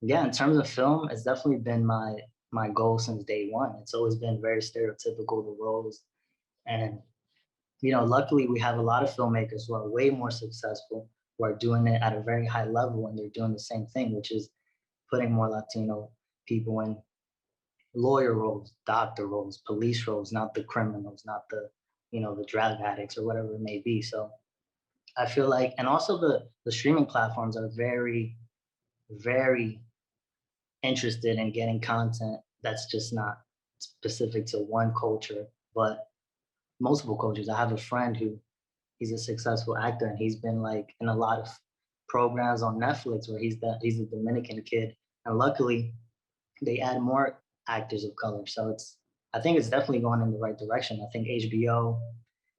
yeah, in terms of film, it's definitely been my goal since day one. It's always been very stereotypical, the roles. And, luckily we have a lot of filmmakers who are way more successful, who are doing it at a very high level, and they're doing the same thing, which is putting more Latino people in lawyer roles, doctor roles, police roles, not the criminals, not the drug addicts or whatever it may be. So I feel like, and also the streaming platforms are very, very interested in getting content that's just not specific to one culture, but multiple cultures. I have a friend who he's a successful actor, and he's been like in a lot of programs on Netflix where he's a Dominican kid, and luckily they add more actors of color. So I think it's definitely going in the right direction. I think HBO,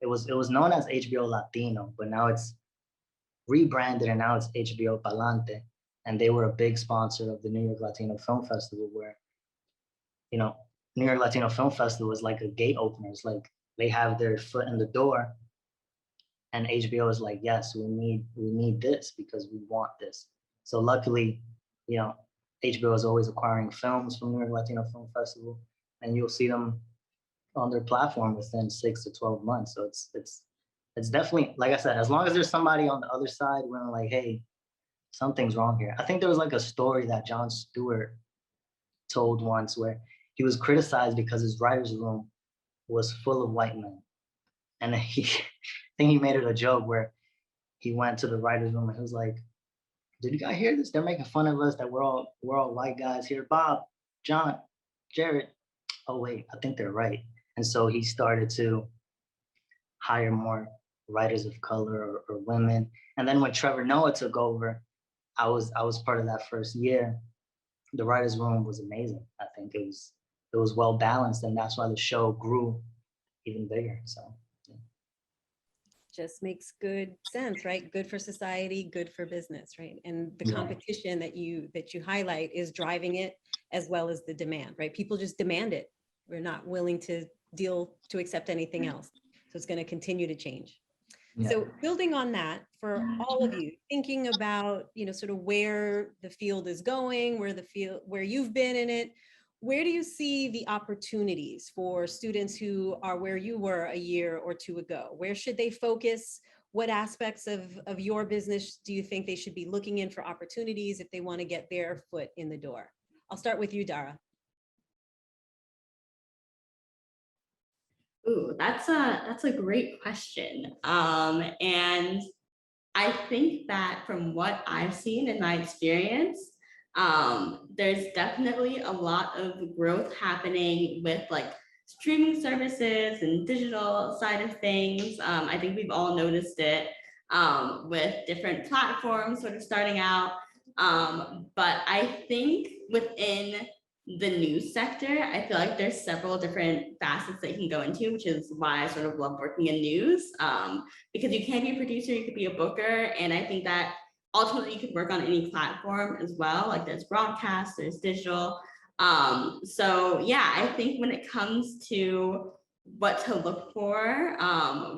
it was known as HBO Latino, but now it's rebranded and now it's HBO Palante. And they were a big sponsor of the New York Latino Film Festival, where, you know, New York Latino Film Festival is like a gate opener. It's like they have their foot in the door, and HBO is like, yes, we need this because we want this. So luckily, you know, HBO is always acquiring films from New York Latino Film Festival, and you'll see them on their platform within 6 to 12 months. So it's definitely, like I said, as long as there's somebody on the other side when like, hey, something's wrong here. I think there was like a story that Jon Stewart told once where he was criticized because his writer's room was full of white men. And I think he made it a joke where he went to the writer's room and he was like, did you guys hear this? They're making fun of us that we're all white guys here. Bob, John, Jared. Oh wait, I think they're right. And so he started to hire more writers of color or women. And then when Trevor Noah took over, I was part of that first year. The writers' room was amazing. I think it was well balanced, and that's why the show grew even bigger. So yeah. Just makes good sense, right? Good for society, good for business, right? And the competition that you highlight is driving it, as well as the demand, right? People just demand it. We're not willing to accept anything else. So it's going to continue to change. Yeah. So building on that, for all of you, thinking about, sort of where the field is going, where you've been in it, where do you see the opportunities for students who are where you were a year or two ago? Where should they focus? What aspects of your business do you think they should be looking in for opportunities if they want to get their foot in the door? I'll start with you, Dara. Ooh, that's a great question. And I think that from what I've seen in my experience, there's definitely a lot of growth happening with like streaming services and digital side of things. I think we've all noticed it with different platforms sort of starting out. But I think within the news sector, I feel like there's several different facets that you can go into, which is why I sort of love working in news, because you can be a producer, you could be a booker, and I think that ultimately you could work on any platform as well. Like there's broadcast, there's digital. So yeah, I think when it comes to what to look for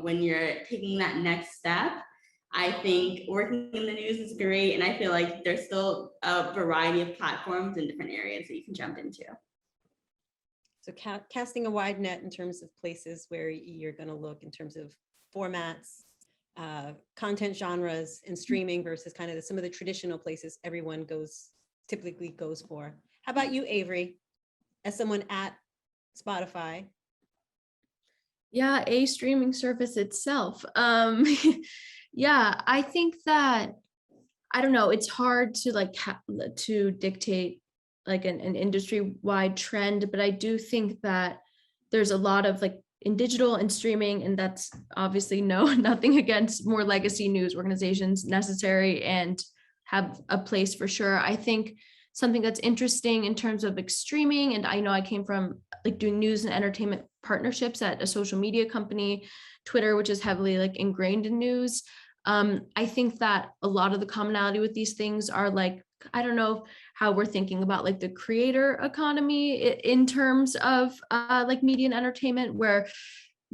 when you're taking that next step, I think working in the news is great, and I feel like there's still a variety of platforms in different areas that you can jump into. So casting a wide net in terms of places where you're going to look in terms of formats, content genres, and streaming versus kind of some of the traditional places everyone typically goes for. How about you, Avery, as someone at Spotify? Yeah, a streaming service itself. Yeah, I think that, I don't know, it's hard to to dictate like an industry-wide trend, but I do think that there's a lot of like in digital and streaming, and that's obviously nothing against more legacy news organizations, necessary and have a place for sure. I think something that's interesting in terms of like streaming, and I know I came from like doing news and entertainment partnerships at a social media company, Twitter, which is heavily like ingrained in news. I think that a lot of the commonality with these things are like, I don't know how we're thinking about like the creator economy in terms of like media and entertainment, where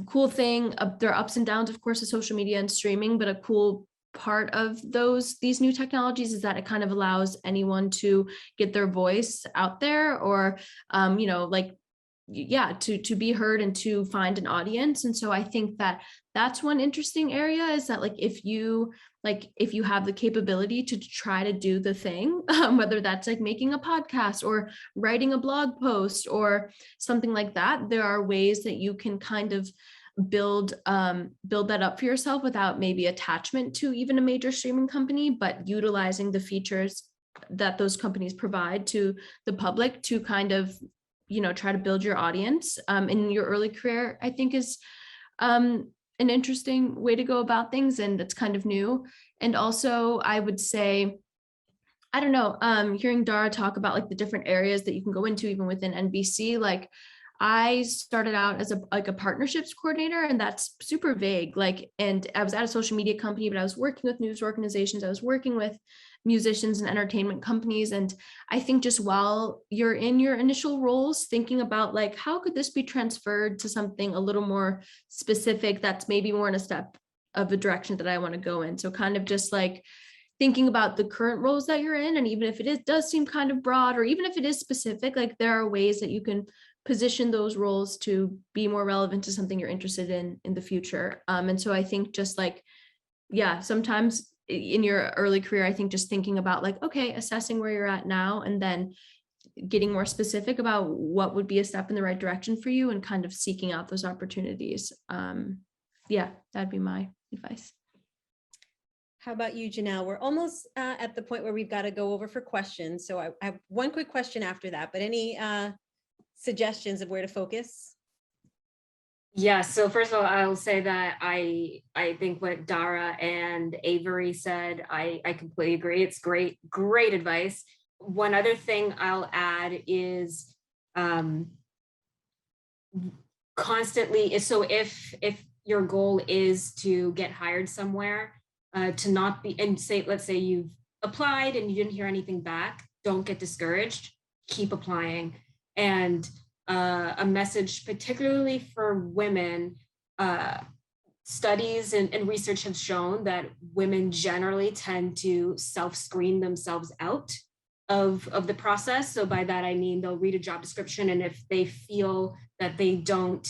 cool thing, there are ups and downs, of course, of social media and streaming, but a cool part of these new technologies is that it kind of allows anyone to get their voice out there, or to be heard and to find an audience. And so I think that that's one interesting area, is that like if you have the capability to try to do the thing, whether that's like making a podcast or writing a blog post or something like that, there are ways that you can kind of build that up for yourself without maybe attachment to even a major streaming company, but utilizing the features that those companies provide to the public to kind of try to build your audience in your early career, I think is an interesting way to go about things, and it's kind of new. And also I would say, I don't know, hearing Dara talk about like the different areas that you can go into even within NBC, like I started out as a partnerships coordinator, and that's super vague. Like, and I was at a social media company, but I was working with news organizations, I was working with musicians and entertainment companies. And I think just while you're in your initial roles, thinking about like, how could this be transferred to something a little more specific that's maybe more in a step of a direction that I want to go in. So kind of just like thinking about the current roles that you're in, and even if does seem kind of broad, or even if it is specific, like there are ways that you can position those roles to be more relevant to something you're interested in the future. And so I think just like, yeah, sometimes in your early career, I think just thinking about like, okay, assessing where you're at now, and then getting more specific about what would be a step in the right direction for you, and kind of seeking out those opportunities. Yeah, that'd be my advice. How about you, Janelle? We're almost at the point where we've got to go over for questions. So I have one quick question after that, but any suggestions of where to focus? Yeah, so first of all, I'll say that I think what Dara and Avery said, I completely agree. It's great advice. One other thing I'll add is constantly, so if your goal is to get hired somewhere, to not be, and say, let's say you've applied and you didn't hear anything back, don't get discouraged, keep applying. And a message particularly for women, studies and research have shown that women generally tend to self-screen themselves out of the process. So by that, I mean, they'll read a job description, and if they feel that they don't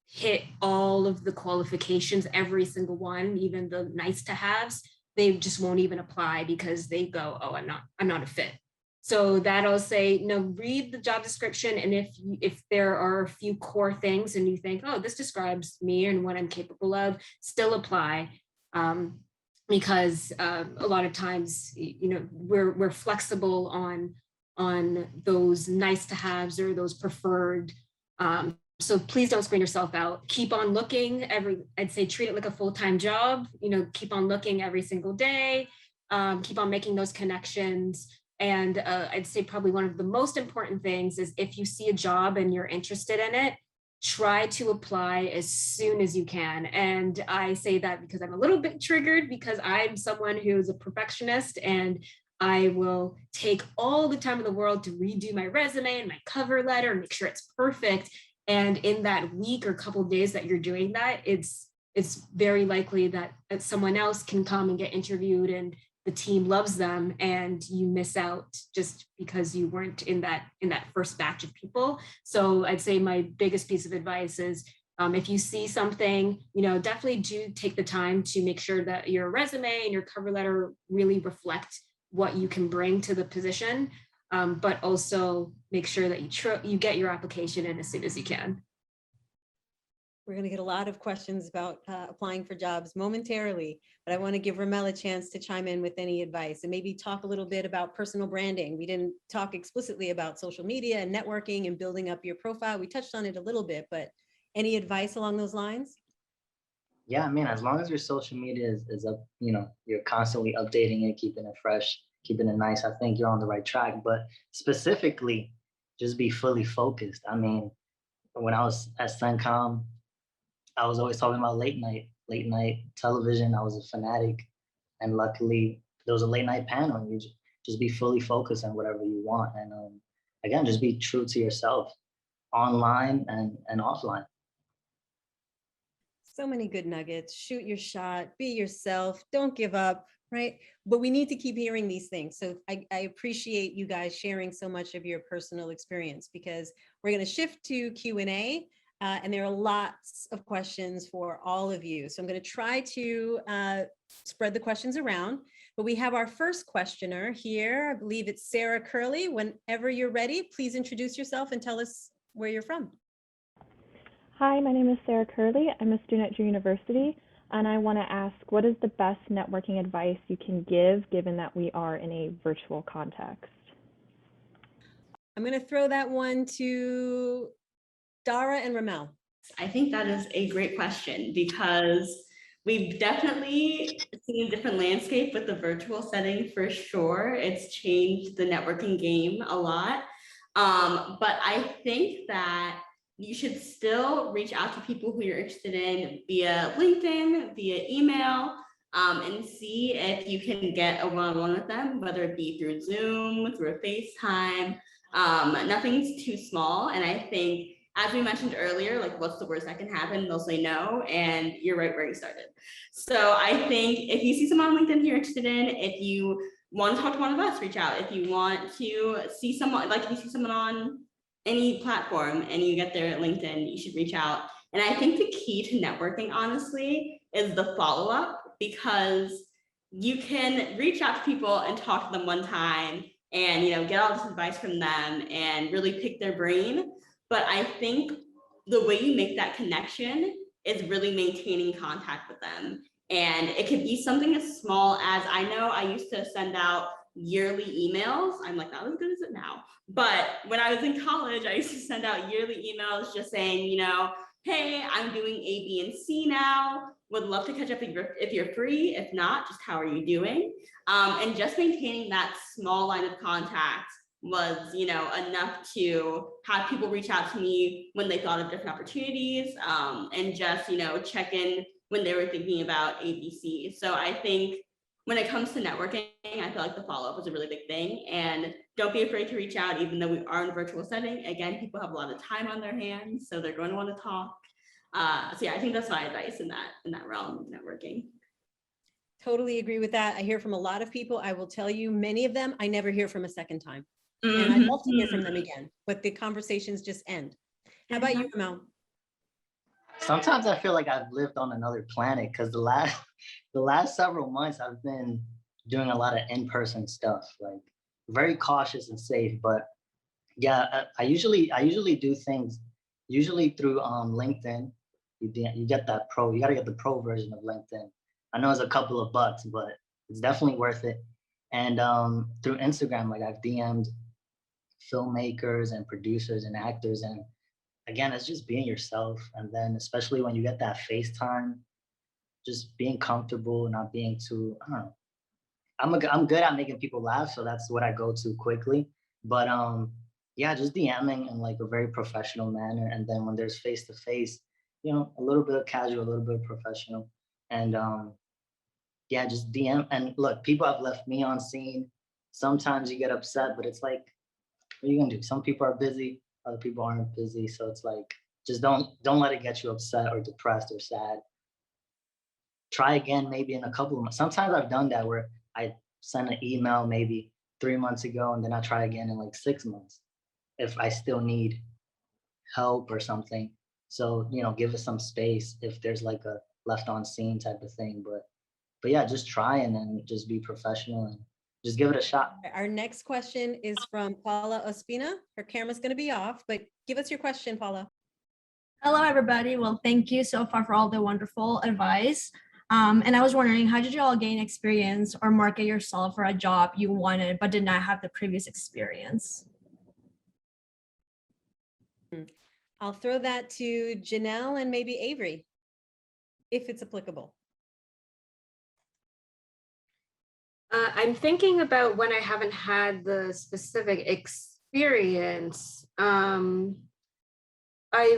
hit all of the qualifications, every single one, even the nice to haves, they just won't even apply, because they go, oh, I'm not a fit. So that I'll say, no, read the job description. And if there are a few core things and you think, oh, this describes me and what I'm capable of, still apply. Because a lot of times, we're flexible on those nice to haves or those preferred. So please don't screen yourself out. Keep on looking. I'd say treat it like a full-time job. Keep on looking every single day. Keep on making those connections. And I'd say probably one of the most important things is, if you see a job and you're interested in it, try to apply as soon as you can. And I say that because I'm a little bit triggered, because I'm someone who's a perfectionist, and I will take all the time in the world to redo my resume and my cover letter and make sure it's perfect. And in that week or couple of days that you're doing that, it's very likely that someone else can come and get interviewed, and the team loves them, and you miss out just because you weren't in that first batch of people. So I'd say my biggest piece of advice is, if you see something, definitely do take the time to make sure that your resume and your cover letter really reflect what you can bring to the position, but also make sure that you get your application in as soon as you can. We're going to get a lot of questions about applying for jobs momentarily, but I want to give Ramel a chance to chime in with any advice, and maybe talk a little bit about personal branding. We didn't talk explicitly about social media and networking and building up your profile. We touched on it a little bit, but any advice along those lines? Yeah, I mean, as long as your social media is up, you're constantly updating it, keeping it fresh, keeping it nice, I think you're on the right track. But specifically, just be fully focused. I mean, when I was at CENTCOM, I was always talking about late night television. I was a fanatic, and luckily there was a late night panel, and you just be fully focused on whatever you want. And again, just be true to yourself, online and offline. So many good nuggets. Shoot your shot, be yourself, don't give up, right? But we need to keep hearing these things. So I appreciate you guys sharing so much of your personal experience, because we're going to shift to Q&A. And there are lots of questions for all of you. So I'm going to try to spread the questions around, but we have our first questioner here. I believe it's Sarah Curley. Whenever you're ready, please introduce yourself and tell us where you're from. Hi, my name is Sarah Curley. I'm a student at University, and I want to ask, what is the best networking advice you can give, given that we are in a virtual context? I'm going to throw that one to Dara and Ramel. I think that is a great question because we've definitely seen a different landscape with the virtual setting for sure. It's changed the networking game a lot. But I think that you should still reach out to people who you're interested in via LinkedIn, via email, and see if you can get a one-on-one with them, whether it be through Zoom, through a FaceTime. Nothing's too small. And I think, as we mentioned earlier, like what's the worst that can happen? They'll say no, and you're right where you started. So I think if you see someone on LinkedIn you're interested in, if you want to talk to one of us, reach out. If you want to see someone, like if you see someone on any platform and you get their LinkedIn, you should reach out. And I think the key to networking, honestly, is the follow-up, because you can reach out to people and talk to them one time and get all this advice from them and really pick their brain. But I think the way you make that connection is really maintaining contact with them. And it could be something as small as, I know I used to send out yearly emails. I'm like, not as good as it now. But when I was in college, I used to send out yearly emails just saying, hey, I'm doing A, B, and C now. Would love to catch up if you're free. If not, just how are you doing? And just maintaining that small line of contact was, enough to have people reach out to me when they thought of different opportunities, and just, check in when they were thinking about ABC. So I think when it comes to networking, I feel like the follow-up is a really big thing, and don't be afraid to reach out, even though we are in a virtual setting. Again, people have a lot of time on their hands, so they're going to want to talk. So yeah, I think that's my advice in that realm of networking. Totally agree with that. I hear from a lot of people. I will tell you, many of them I never hear from a second time. And I'd love to hear from them again, but the conversations just end. How about you, Ramel? Sometimes I feel like I've lived on another planet, because the last several months I've been doing a lot of in-person stuff, like very cautious and safe. But yeah, I usually do things usually through LinkedIn. You get that pro. You got to get the pro version of LinkedIn. I know it's a couple of bucks, but it's definitely worth it. And through Instagram, like I've DM'd filmmakers and producers and actors, and again, it's just being yourself. And then especially when you get that FaceTime, just being comfortable, not being too, I don't know. I'm good at making people laugh, so that's what I go to quickly. But yeah, just DMing in like a very professional manner. And then when there's face to face, a little bit of casual, a little bit of professional. And yeah, just DM. And look, people have left me on scene. Sometimes you get upset, but it's like, what are you gonna do? Some people are busy, other people aren't busy. So it's like, just don't let it get you upset or depressed or sad. Try again, maybe in a couple of months. Sometimes I've done that where I send an email maybe 3 months ago, and then I try again in like 6 months if I still need help or something. So, give us some space if there's like a left on scene type of thing. But yeah, just try and then just be professional and just give it a shot. Our next question is from Paula Ospina. Her camera's going to be off, but give us your question, Paula. Hello, everybody. Well, thank you so far for all the wonderful advice. And I was wondering, how did you all gain experience or market yourself for a job you wanted but did not have the previous experience? I'll throw that to Janelle and maybe Avery, if it's applicable. I'm thinking about when I haven't had the specific experience. I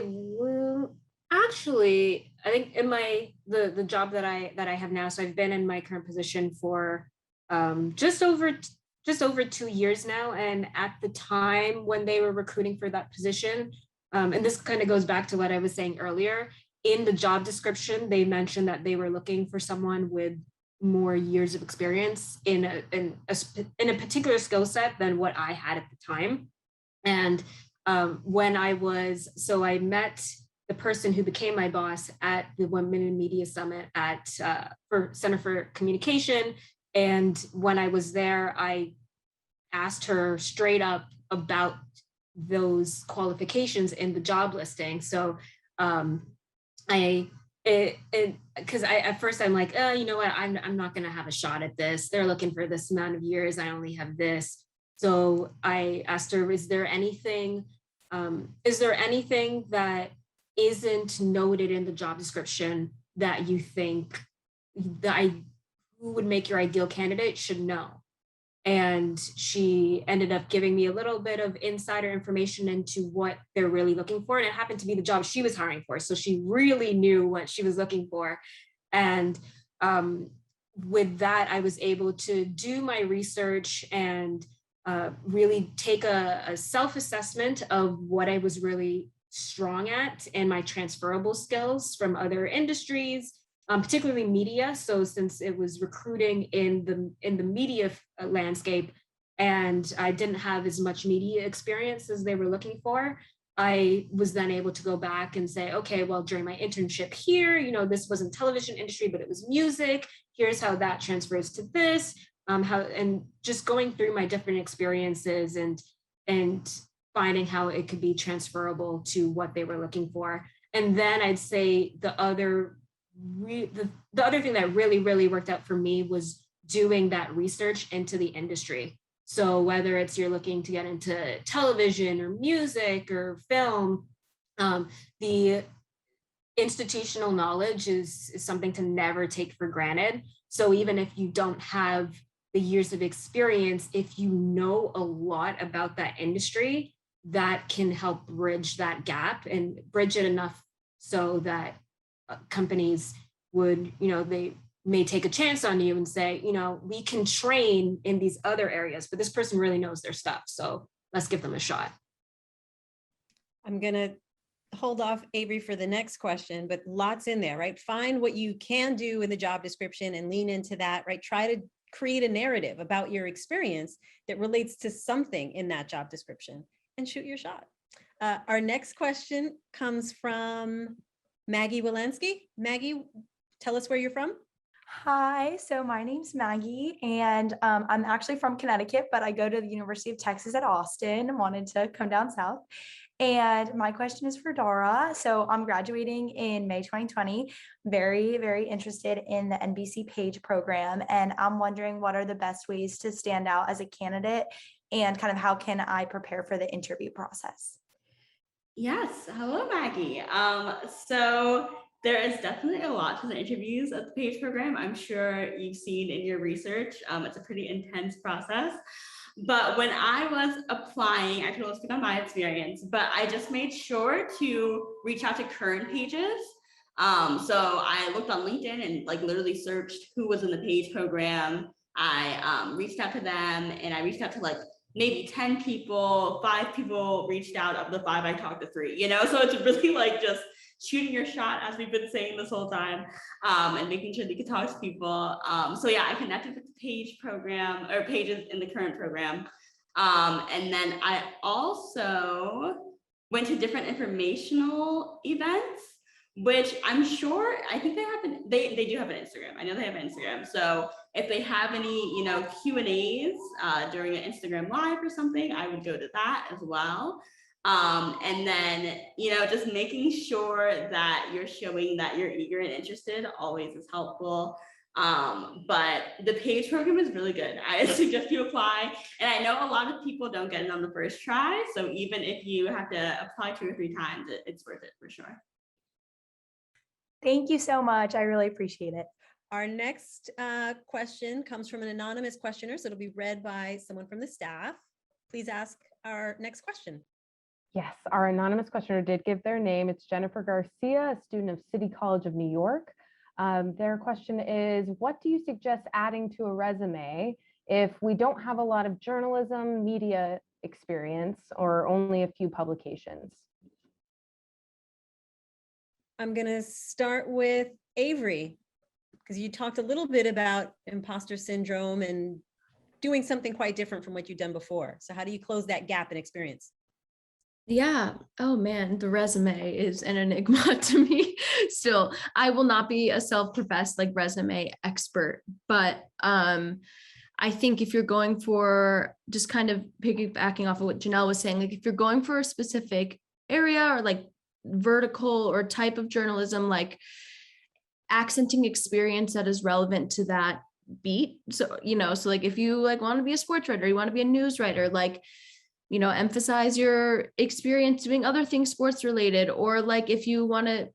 will actually, I think in the job that I have now, so I've been in my current position for just over 2 years now. And at the time when they were recruiting for that position, and this kind of goes back to what I was saying earlier, in the job description, they mentioned that they were looking for someone with more years of experience in a particular skill set than what I had at the time. And when I met the person who became my boss at the Women in Media Summit at for Center for Communication. And when I was there, I asked her straight up about those qualifications in the job listing. So because at first I'm like, oh, you know what, I'm not going to have a shot at this. They're looking for this amount of years. I only have this. So I asked her, is there anything that isn't noted in the job description that you think who would make your ideal candidate should know? And she ended up giving me a little bit of insider information into what they're really looking for. And it happened to be the job she was hiring for. So she really knew what she was looking for. And with that, I was able to do my research and really take a self-assessment of what I was really strong at and my transferable skills from other industries, particularly media. So since it was recruiting in the media landscape, and I didn't have as much media experience as they were looking for, I was then able to go back and say, okay, well, during my internship here, this wasn't television industry, but it was music. Here's how that transfers to this. And just going through my different experiences and finding how it could be transferable to what they were looking for. And then I'd say the other thing that really worked out for me was doing that research into the industry. So whether it's you're looking to get into television or music or film, the institutional knowledge is something to never take for granted. So even if you don't have the years of experience, if you know a lot about that industry, that can help bridge that gap and bridge it enough so that companies would, they may take a chance on you and say, we can train in these other areas, but this person really knows their stuff. So let's give them a shot. I'm going to hold off, Avery, for the next question, but lots in there, right? Find what you can do in the job description and lean into that, right? Try to create a narrative about your experience that relates to something in that job description and shoot your shot. Our next question comes from Maggie Walensky. Maggie, tell us where you're from. Hi, so my name's Maggie, and I'm actually from Connecticut, but I go to the University of Texas at Austin, wanted to come down south. And my question is for Dara. So I'm graduating in May 2020, very interested in the NBC Page program. And I'm wondering what are the best ways to stand out as a candidate and kind of how can I prepare for the interview process? Yes, hello Maggie. So there is definitely a lot to the interviews at the Page program. I'm sure you've seen in your research. It's a pretty intense process. But when I was applying, I can only speak on my experience, but I just made sure to reach out to current pages. So I looked on LinkedIn and literally searched who was in the Page program. I reached out to them and I reached out to maybe 10 people, 5 people reached out. Of the 5, I talked to 3, so it's really just shooting your shot, as we've been saying this whole time, and making sure that you can talk to people. So yeah, I connected with the Page program or pages in the current program. And then I also went to different informational events, which I'm sure, I think they do have an Instagram. I know they have an Instagram. So if they have any, Q&As during an Instagram Live or something, I would go to that as well. And then, just making sure that you're showing that you're eager and interested always is helpful. But the Page program is really good. I suggest you apply. And I know a lot of people don't get it on the first try. So even if you have to apply 2 or 3 times, it's worth it for sure. Thank you so much. I really appreciate it. Our next question comes from an anonymous questioner, so it'll be read by someone from the staff. Please ask our next question. Yes, our anonymous questioner did give their name. It's Jennifer Garcia, a student of City College of New York. Their question is, what do you suggest adding to a resume if we don't have a lot of journalism, media experience, or only a few publications? I'm going to start with Avery, because you talked a little bit about imposter syndrome and doing something quite different from what you've done before. So how do you close that gap in experience? Yeah. Oh man, the resume is an enigma to me still. I will not be a self-professed resume expert, but I think if you're going for, just kind of piggybacking off of what Janelle was saying, if you're going for a specific area or vertical or type of journalism, accenting experience that is relevant to that beat. So, so like if you like want to be a sports writer, you want to be a news writer, like, emphasize your experience doing other things sports related, or like if you want to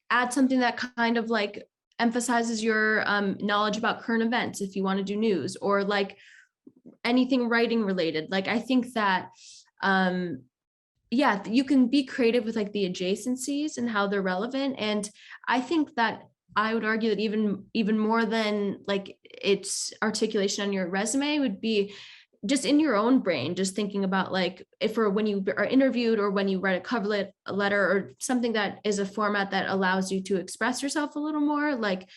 add something that kind of like emphasizes your knowledge about current events, if you want to do news, or like anything writing related. Like, I think that, yeah, you can be creative with like the adjacencies and how they're relevant. And I think that I would argue that even more than like its articulation on your resume would be just in your own brain, just thinking about like if or when you are interviewed or when you write a cover letter or something that is a format that allows you to express yourself a little more, like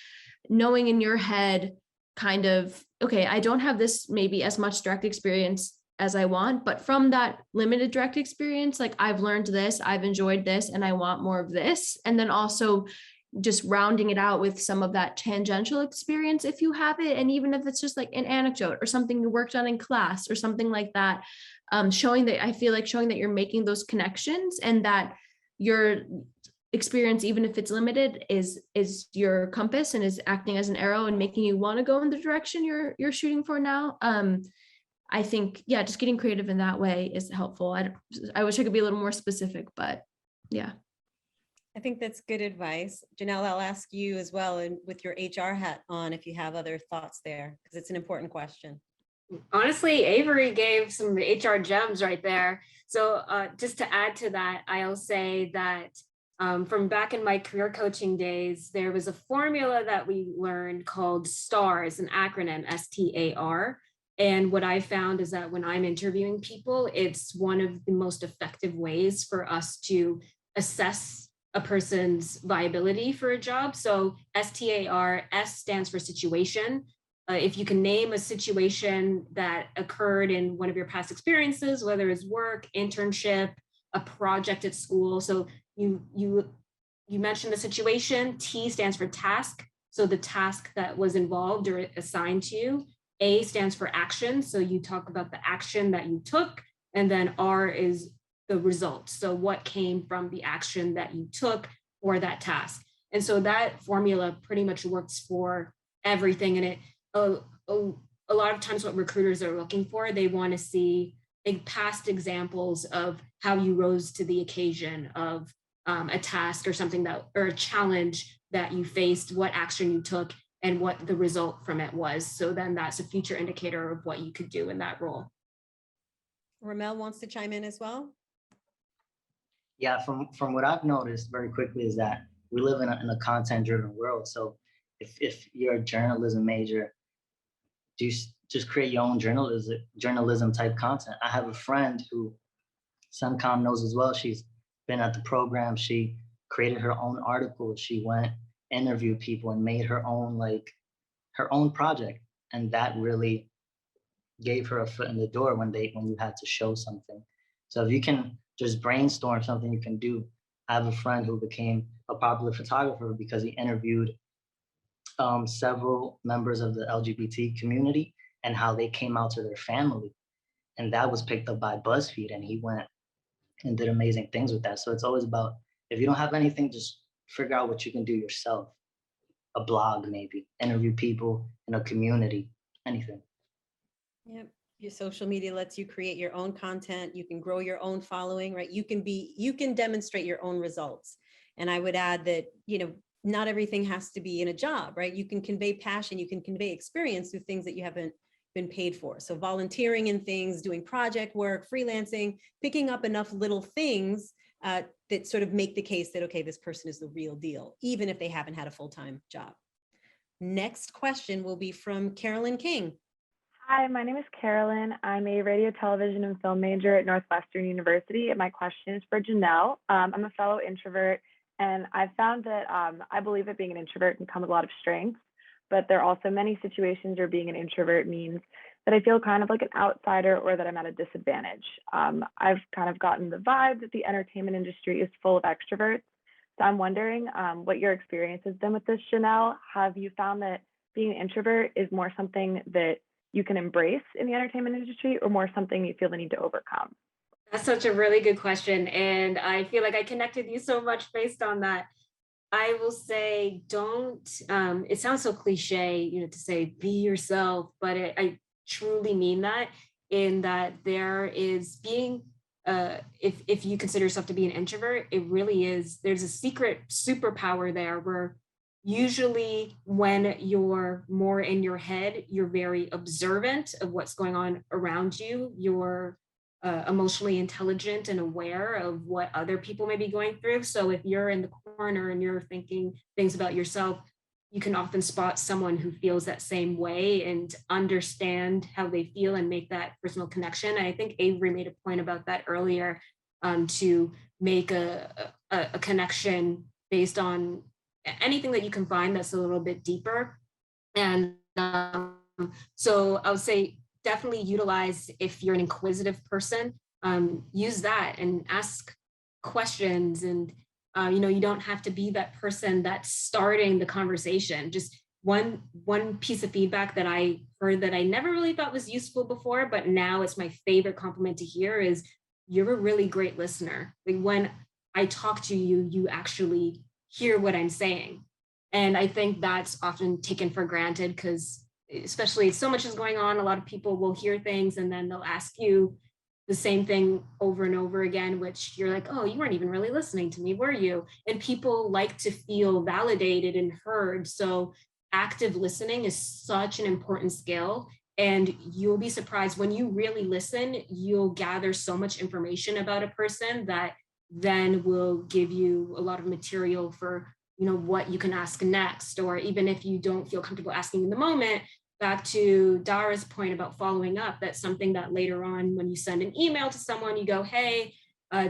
knowing in your head kind of, okay, I don't have this maybe as much direct experience as I want, but from that limited direct experience, like I've learned this, I've enjoyed this, and I want more of this. And then also just rounding it out with some of that tangential experience if you have it, and even if it's just like an anecdote or something you worked on in class or something like that, showing that, I feel like showing that you're making those connections and that your experience, even if it's limited, is your compass and is acting as an arrow and making you want to go in the direction you're shooting for now. I think, yeah, just getting creative in that way is helpful. I wish I could be a little more specific, but yeah. I think that's good advice. Janelle, I'll ask you as well, and with your HR hat on, if you have other thoughts there, because it's an important question. Honestly, Avery gave some HR gems right there. So just to add to that, I'll say that from back in my career coaching days, there was a formula that we learned called STARS, an acronym, STAR. And what I found is that when I'm interviewing people, it's one of the most effective ways for us to assess a person's viability for a job. So STAR, S stands for situation. If you can name a situation that occurred in one of your past experiences, whether it's work, internship, a project at school. So you mentioned the situation. T stands for task. So the task that was involved or assigned to you. A stands for action. So you talk about the action that you took. And then R is the result. So what came from the action that you took for that task. And so that formula pretty much works for everything. And a lot of times what recruiters are looking for, they want to see past examples of how you rose to the occasion of a task or something or a challenge that you faced, what action you took, and what the result from it was. So then that's a future indicator of what you could do in that role. Ramel wants to chime in as well. Yeah, from what I've noticed very quickly is that we live in a content-driven world. So if you're a journalism major, just create your own journalism type content. I have a friend who Suncom knows as well. She's been at the program. She created her own article. She went interviewed people and made her own project, and that really gave her a foot in the door when you had to show something. So if you can just brainstorm something you can do. I have a friend who became a popular photographer because he interviewed several members of the LGBT community and how they came out to their family, and that was picked up by BuzzFeed, and he went and did amazing things with that. So it's always about, if you don't have anything, just figure out what you can do yourself. A blog, maybe interview people in a community, anything. Yep. Your social media lets you create your own content. You can grow your own following, right? You can demonstrate your own results. And I would add that, not everything has to be in a job, right? You can convey passion, you can convey experience through things that you haven't been paid for. So volunteering in things, doing project work, freelancing, picking up enough little things that sort of make the case that, okay, this person is the real deal, even if they haven't had a full-time job. Next question will be from Carolyn King. Hi, my name is Carolyn. I'm a radio, television, and film major at Northwestern University, and my question is for Janelle. I'm a fellow introvert, and I've found that I believe that being an introvert can come with a lot of strengths, but there are also many situations where being an introvert means that I feel kind of like an outsider or that I'm at a disadvantage. I've kind of gotten the vibe that the entertainment industry is full of extroverts. So I'm wondering what your experience has been with this, Janelle. Have you found that being an introvert is more something that you can embrace in the entertainment industry, or more something you feel the need to overcome? That's such a really good question. And I feel like I connected you so much based on that. I will say, don't, it sounds so cliche, to say be yourself, but I truly mean that, in that there is being, if you consider yourself to be an introvert, it really is, there's a secret superpower there where usually when you're more in your head, you're very observant of what's going on around you. You're emotionally intelligent and aware of what other people may be going through. So if you're in the corner and you're thinking things about yourself, you can often spot someone who feels that same way and understand how they feel and make that personal connection. And I think Avery made a point about that earlier, to make a connection based on anything that you can find that's a little bit deeper. And so I would say definitely utilize, if you're an inquisitive person, use that and ask questions. And you don't have to be that person that's starting the conversation. Just one piece of feedback that I heard that I never really thought was useful before, but now it's my favorite compliment to hear, is you're a really great listener. Like, when I talk to you, you actually hear what I'm saying. And I think that's often taken for granted, because especially so much is going on, a lot of people will hear things and then they'll ask you the same thing over and over again, which you're like, oh, you weren't even really listening to me, were you? And people like to feel validated and heard. So active listening is such an important skill. And you'll be surprised, when you really listen, you'll gather so much information about a person that then will give you a lot of material for, what you can ask next. Or even if you don't feel comfortable asking in the moment, back to Dara's point about following up, that's something that later on, when you send an email to someone, you go, hey,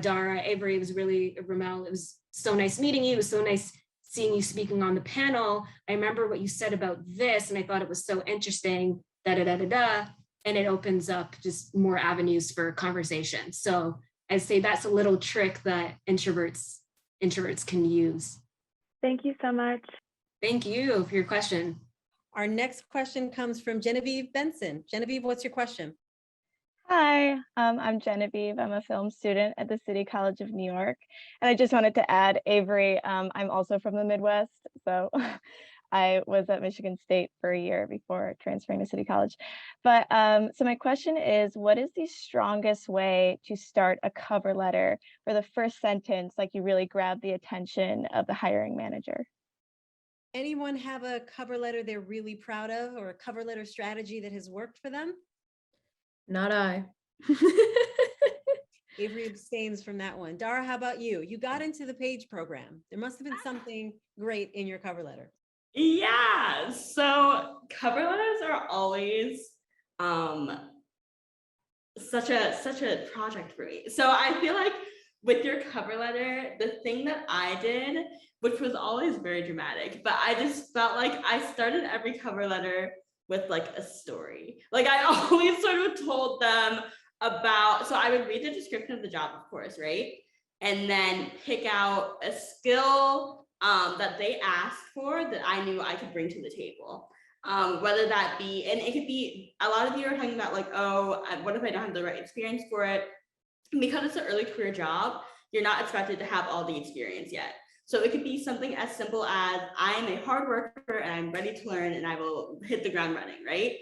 Dara, Avery, Ramel, it was so nice meeting you. It was so nice seeing you speaking on the panel. I remember what you said about this, and I thought it was so interesting, da-da-da-da-da. And it opens up just more avenues for conversation. So I'd say that's a little trick that introverts can use. Thank you so much. Thank you for your question. Our next question comes from Genevieve Benson. Genevieve, what's your question? Hi, I'm Genevieve. I'm a film student at the City College of New York. And I just wanted to add, Avery, I'm also from the Midwest. So I was at Michigan State for a year before transferring to City College. But so my question is, what is the strongest way to start a cover letter for the first sentence, like you really grab the attention of the hiring manager? Anyone have a cover letter they're really proud of, or a cover letter strategy that has worked for them? Not I. Avery abstains from that one. Dara, how about you? You got into the PAGE program. There must have been something great in your cover letter. Yeah, so cover letters are always such a project for me. So I feel like with your cover letter, the thing that I did, which was always very dramatic, but I just felt like I started every cover letter with like a story. Like, I always sort of told them about, so I would read the description of the job, of course, right? And then pick out a skill that they asked for that I knew I could bring to the table. Whether that be, and it could be, a lot of you are talking about like, oh, what if I don't have the right experience for it? Because it's an early career job, you're not expected to have all the experience yet. So it could be something as simple as, I am a hard worker and I'm ready to learn and I will hit the ground running, right?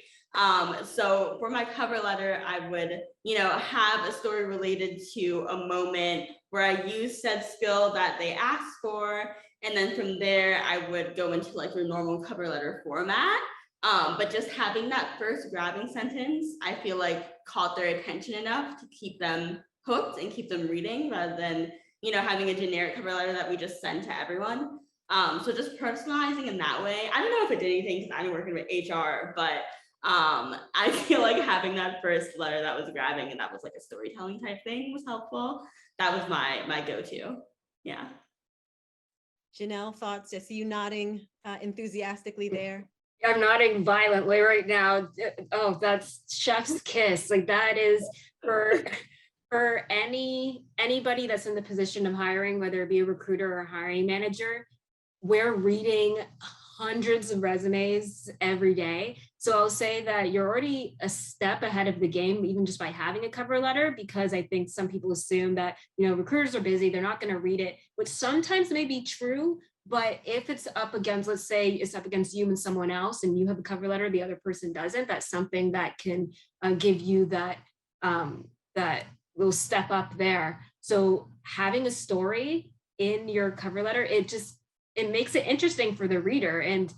So for my cover letter, I would, have a story related to a moment where I used said skill that they asked for. And then from there, I would go into like your normal cover letter format. But just having that first grabbing sentence, I feel like caught their attention enough to keep them hooked and keep them reading, rather than, having a generic cover letter that we just send to everyone. So just personalizing in that way. I don't know if it did anything because I'm working with HR, but I feel like having that first letter that was grabbing and that was like a storytelling type thing was helpful. That was my go-to. Yeah. Janelle, thoughts? I see you nodding enthusiastically there. I'm nodding violently right now. Oh, that's chef's kiss. Like, that is for anybody that's in the position of hiring, whether it be a recruiter or a hiring manager. We're reading hundreds of resumes every day. So I'll say that you're already a step ahead of the game, even just by having a cover letter, because I think some people assume that, recruiters are busy, they're not going to read it, which sometimes may be true, But if it's up against, let's say it's up against you and someone else, and you have a cover letter, the other person doesn't, that's something that can give you that, that little step up there. So having a story in your cover letter, it makes it interesting for the reader. And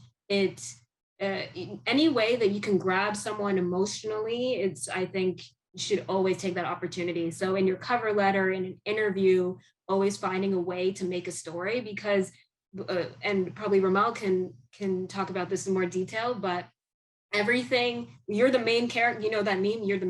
any way that you can grab someone emotionally, I think you should always take that opportunity. So in your cover letter, in an interview, always finding a way to make a story, because and probably Ramel can talk about this in more detail, but everything, you're the main character, you know that meme, you're the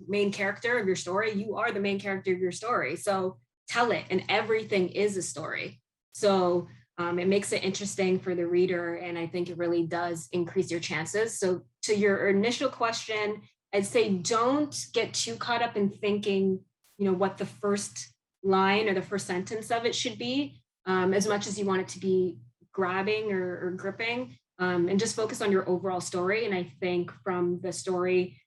main character of your story, you are the main character of your story, so tell it, and everything is a story. So it makes it interesting for the reader, and I think it really does increase your chances. So to your initial question, I'd say don't get too caught up in thinking, what the first line or the first sentence of it should be, as much as you want it to be grabbing or gripping, and just focus on your overall story. And I think from the story,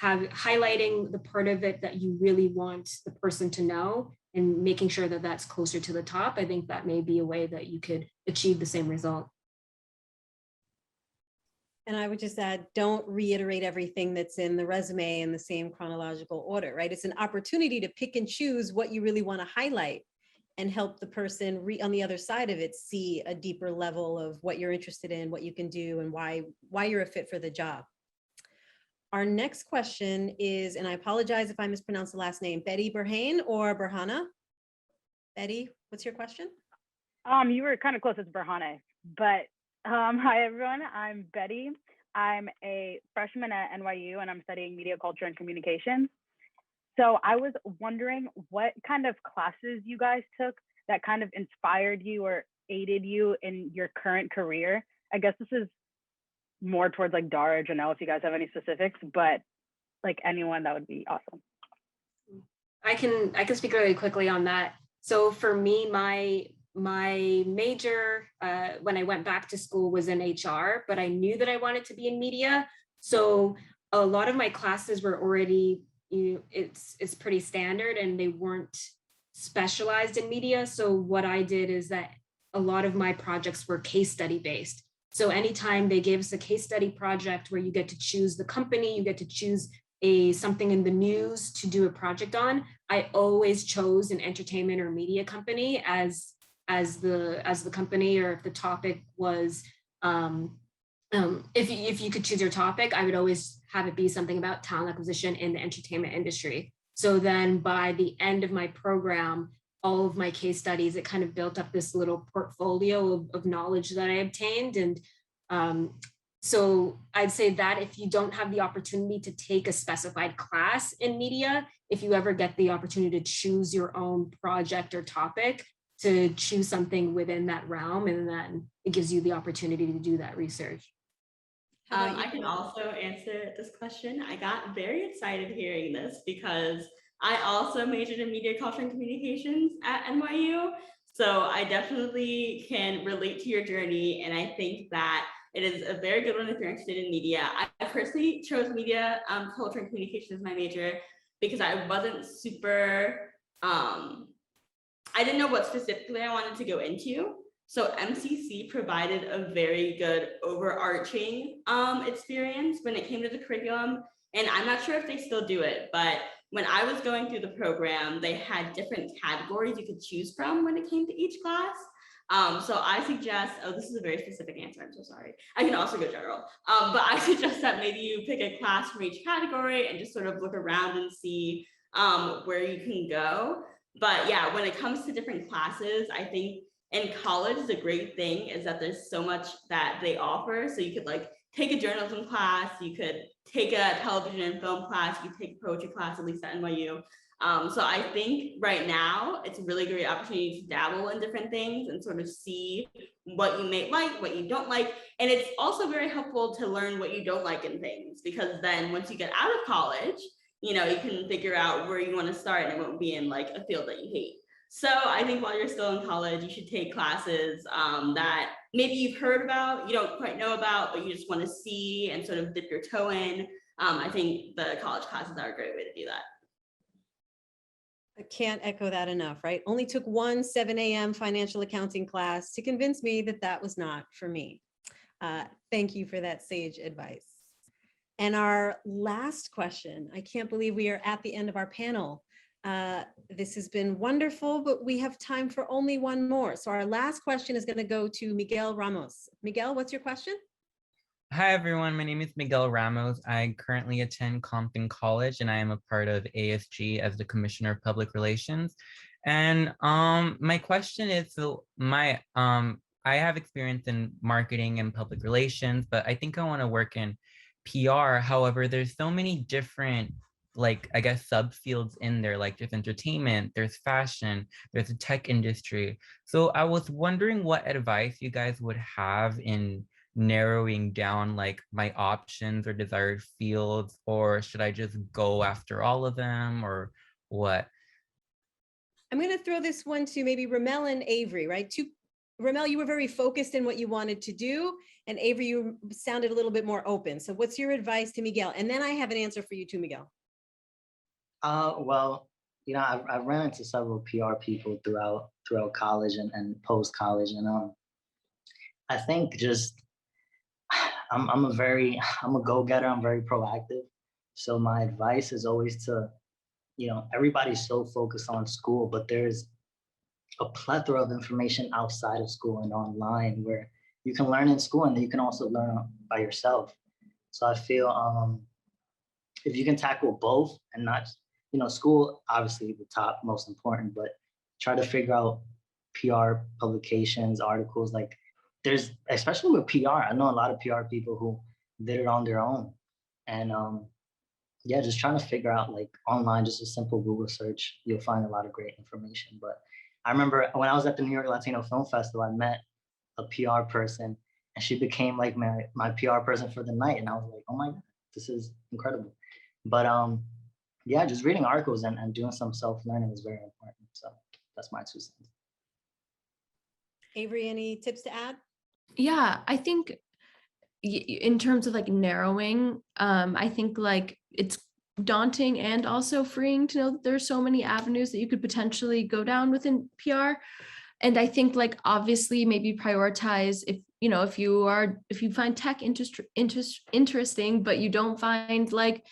highlighting the part of it that you really want the person to know and making sure that that's closer to the top, I think that may be a way that you could achieve the same result. And I would just add, don't reiterate everything that's in the resume in the same chronological order, right? It's an opportunity to pick and choose what you really want to highlight and help the person on the other side of it see a deeper level of what you're interested in, what you can do, and why you're a fit for the job. Our next question is, and I apologize if I mispronounce the last name, Betty Burhane or Burhana? Betty, what's your question? You were kind of close to Burhane, but hi everyone, I'm Betty. I'm a freshman at NYU and I'm studying media culture and communications. So I was wondering what kind of classes you guys took that kind of inspired you or aided you in your current career. I guess this is more towards like Dara or Janelle, if you guys have any specifics, but like anyone, that would be awesome. I can speak really quickly on that. So for me, my major when I went back to school was in HR, but I knew that I wanted to be in media. So a lot of my classes were already, it's pretty standard and they weren't specialized in media. So what I did is that a lot of my projects were case study based. So anytime they gave us a case study project where you get to choose the company, you get to choose something in the news to do a project on, I always chose an entertainment or media company as the company, or if the topic was, if you could choose your topic, I would always have it be something about talent acquisition in the entertainment industry. So then by the end of my program, all of my case studies, it kind of built up this little portfolio of knowledge that I obtained. And so I'd say that if you don't have the opportunity to take a specified class in media, if you ever get the opportunity to choose your own project or topic, to choose something within that realm, and then it gives you the opportunity to do that research. I can also answer this question. I got very excited hearing this because I also majored in media culture and communications at NYU. So I definitely can relate to your journey. And I think that it is a very good one if you're interested in media. I personally chose media culture and communications as my major because I wasn't super, I didn't know what specifically I wanted to go into. So MCC provided a very good overarching experience when it came to the curriculum. And I'm not sure if they still do it, but when I was going through the program, they had different categories you could choose from when it came to each class. So I suggest, this is a very specific answer, I'm so sorry. I can also go general, but I suggest that maybe you pick a class from each category and just sort of look around and see where you can go. But yeah, when it comes to different classes, I think in college is a great thing is that there's so much that they offer. So you could like take a journalism class, you could take a television and film class, you could take a poetry class, at least at NYU. So I think right now it's a really great opportunity to dabble in different things and sort of see what you may like, what you don't like. And it's also very helpful to learn what you don't like in things, because then once you get out of college, you know, you can figure out where you want to start and it won't be in like a field that you hate. So I think while you're still in college, you should take classes that maybe you've heard about, you don't quite know about, but you just want to see and sort of dip your toe in. I think the college classes are a great way to do that. I can't echo that enough, right? Only took one 7 a.m. financial accounting class to convince me that that was not for me. Thank you for that sage advice. And our last question, I can't believe we are at the end of our panel. This has been wonderful, but we have time for only one more. So our last question is going to go to Miguel Ramos. Miguel, what's your question? Hi, everyone. My name is Miguel Ramos. I currently attend Compton College, and I am a part of ASG as the Commissioner of Public Relations. And my question is, I have experience in marketing and public relations, but I think I want to work in PR. However, there's so many different, like, I guess, subfields in there. Like, there's entertainment, there's fashion, there's the tech industry. So I was wondering what advice you guys would have in narrowing down like my options or desired fields, or should I just go after all of them, or what? I'm going to throw this one to maybe Ramel and Avery, right? Ramel, you were very focused in what you wanted to do, and Avery, you sounded a little bit more open. So what's your advice to Miguel? And then I have an answer for you too, Miguel. Well, you know, I've ran into several PR people throughout college and post college, and I think just I'm a go-getter. I'm very proactive. So my advice is always to, you know, everybody's so focused on school, but there's a plethora of information outside of school and online where you can learn in school and you can also learn by yourself. So I feel if you can tackle both and not, you know, school, obviously the top most important, but try to figure out PR publications, articles, like there's, especially with PR, I know a lot of PR people who did it on their own. And yeah, just trying to figure out like online, just a simple Google search, you'll find a lot of great information. But I remember when I was at the New York Latino Film Festival, I met a PR person and she became like my PR person for the night. And I was like, oh my God, this is incredible. But yeah, just reading articles and doing some self-learning is very important. So that's my 2 cents. Avery, any tips to add? Yeah, I think in terms of like narrowing, I think like it's daunting and also freeing to know that there's so many avenues that you could potentially go down within PR. And I think like obviously maybe prioritize if you find tech interesting, but you don't find like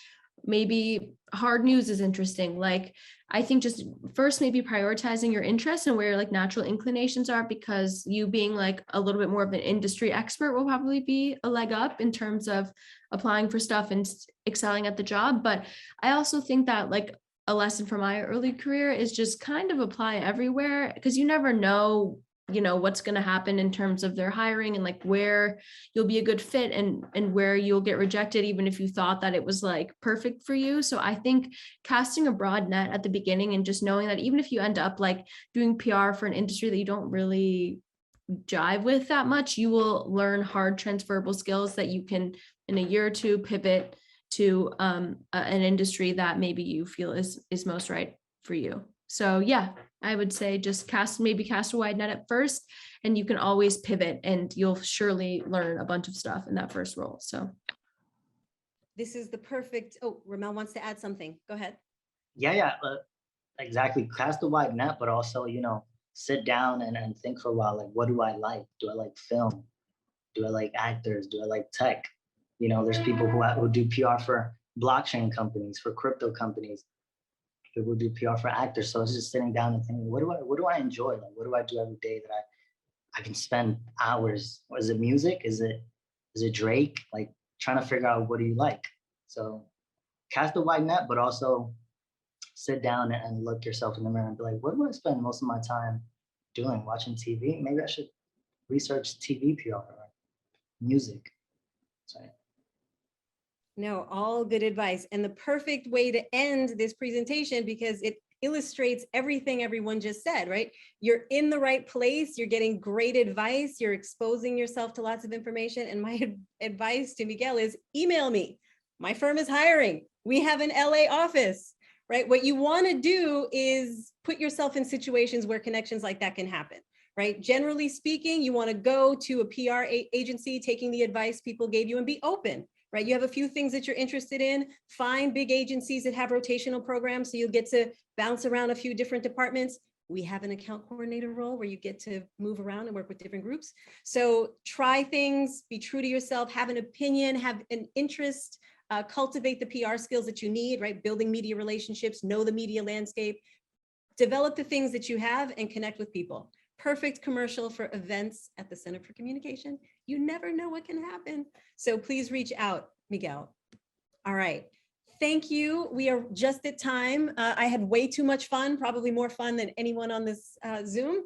maybe hard news is interesting. Like I think just first maybe prioritizing your interests and where your like natural inclinations are, because you being like a little bit more of an industry expert will probably be a leg up in terms of applying for stuff and excelling at the job. But I also think that like a lesson from my early career is just kind of apply everywhere, because you never know, what's going to happen in terms of their hiring and like where you'll be a good fit and where you'll get rejected, even if you thought that it was like perfect for you. So I think casting a broad net at the beginning and just knowing that even if you end up like doing PR for an industry that you don't really jive with that much, you will learn hard transferable skills that you can in a year or two pivot to an industry that maybe you feel is most right for you. So yeah, I would say just cast a wide net at first, and you can always pivot and you'll surely learn a bunch of stuff in that first role. So this is the perfect, Ramel wants to add something. Go ahead. Yeah, exactly. Cast a wide net, but also, sit down and think for a while, like, what do I like? Do I like film? Do I like actors? Do I like tech? There's people who do PR for blockchain companies, for crypto companies. People do PR for actors. So it's just sitting down and thinking, what do I enjoy? Like, what do I do every day that I can spend hours? Is it music? Is it Drake? Like trying to figure out what do you like? So cast a wide net, but also sit down and look yourself in the mirror and be like, what do I spend most of my time doing? Watching TV? Maybe I should research TV PR or music. Sorry. No, all good advice, and the perfect way to end this presentation, because it illustrates everything everyone just said, right? You're in the right place, you're getting great advice, you're exposing yourself to lots of information. And my advice to Miguel is email me. My firm is hiring. We have an LA office, right? What you want to do is put yourself in situations where connections like that can happen, right? Generally speaking, you want to go to a PR agency taking the advice people gave you and be open. right? You have a few things that you're interested in, find big agencies that have rotational programs so you'll get to bounce around a few different departments. We have an account coordinator role where you get to move around and work with different groups. So try things, be true to yourself, have an opinion, have an interest, cultivate the PR skills that you need, right? Building media relationships, know the media landscape, develop the things that you have and connect with people. Perfect commercial for events at the Center for Communication. You never know what can happen. So please reach out, Miguel. All right. Thank you. We are just at time. I had way too much fun, probably more fun than anyone on this Zoom.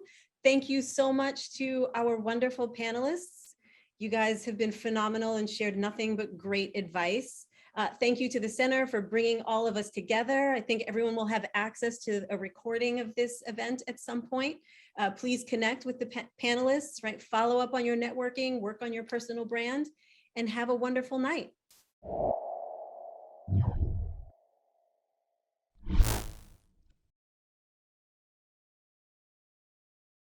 Thank you so much to our wonderful panelists. You guys have been phenomenal and shared nothing but great advice. Thank you to the center for bringing all of us together. I think everyone will have access to a recording of this event at some point. Please connect with the panelists, right? Follow up on your networking, work on your personal brand, and have a wonderful night.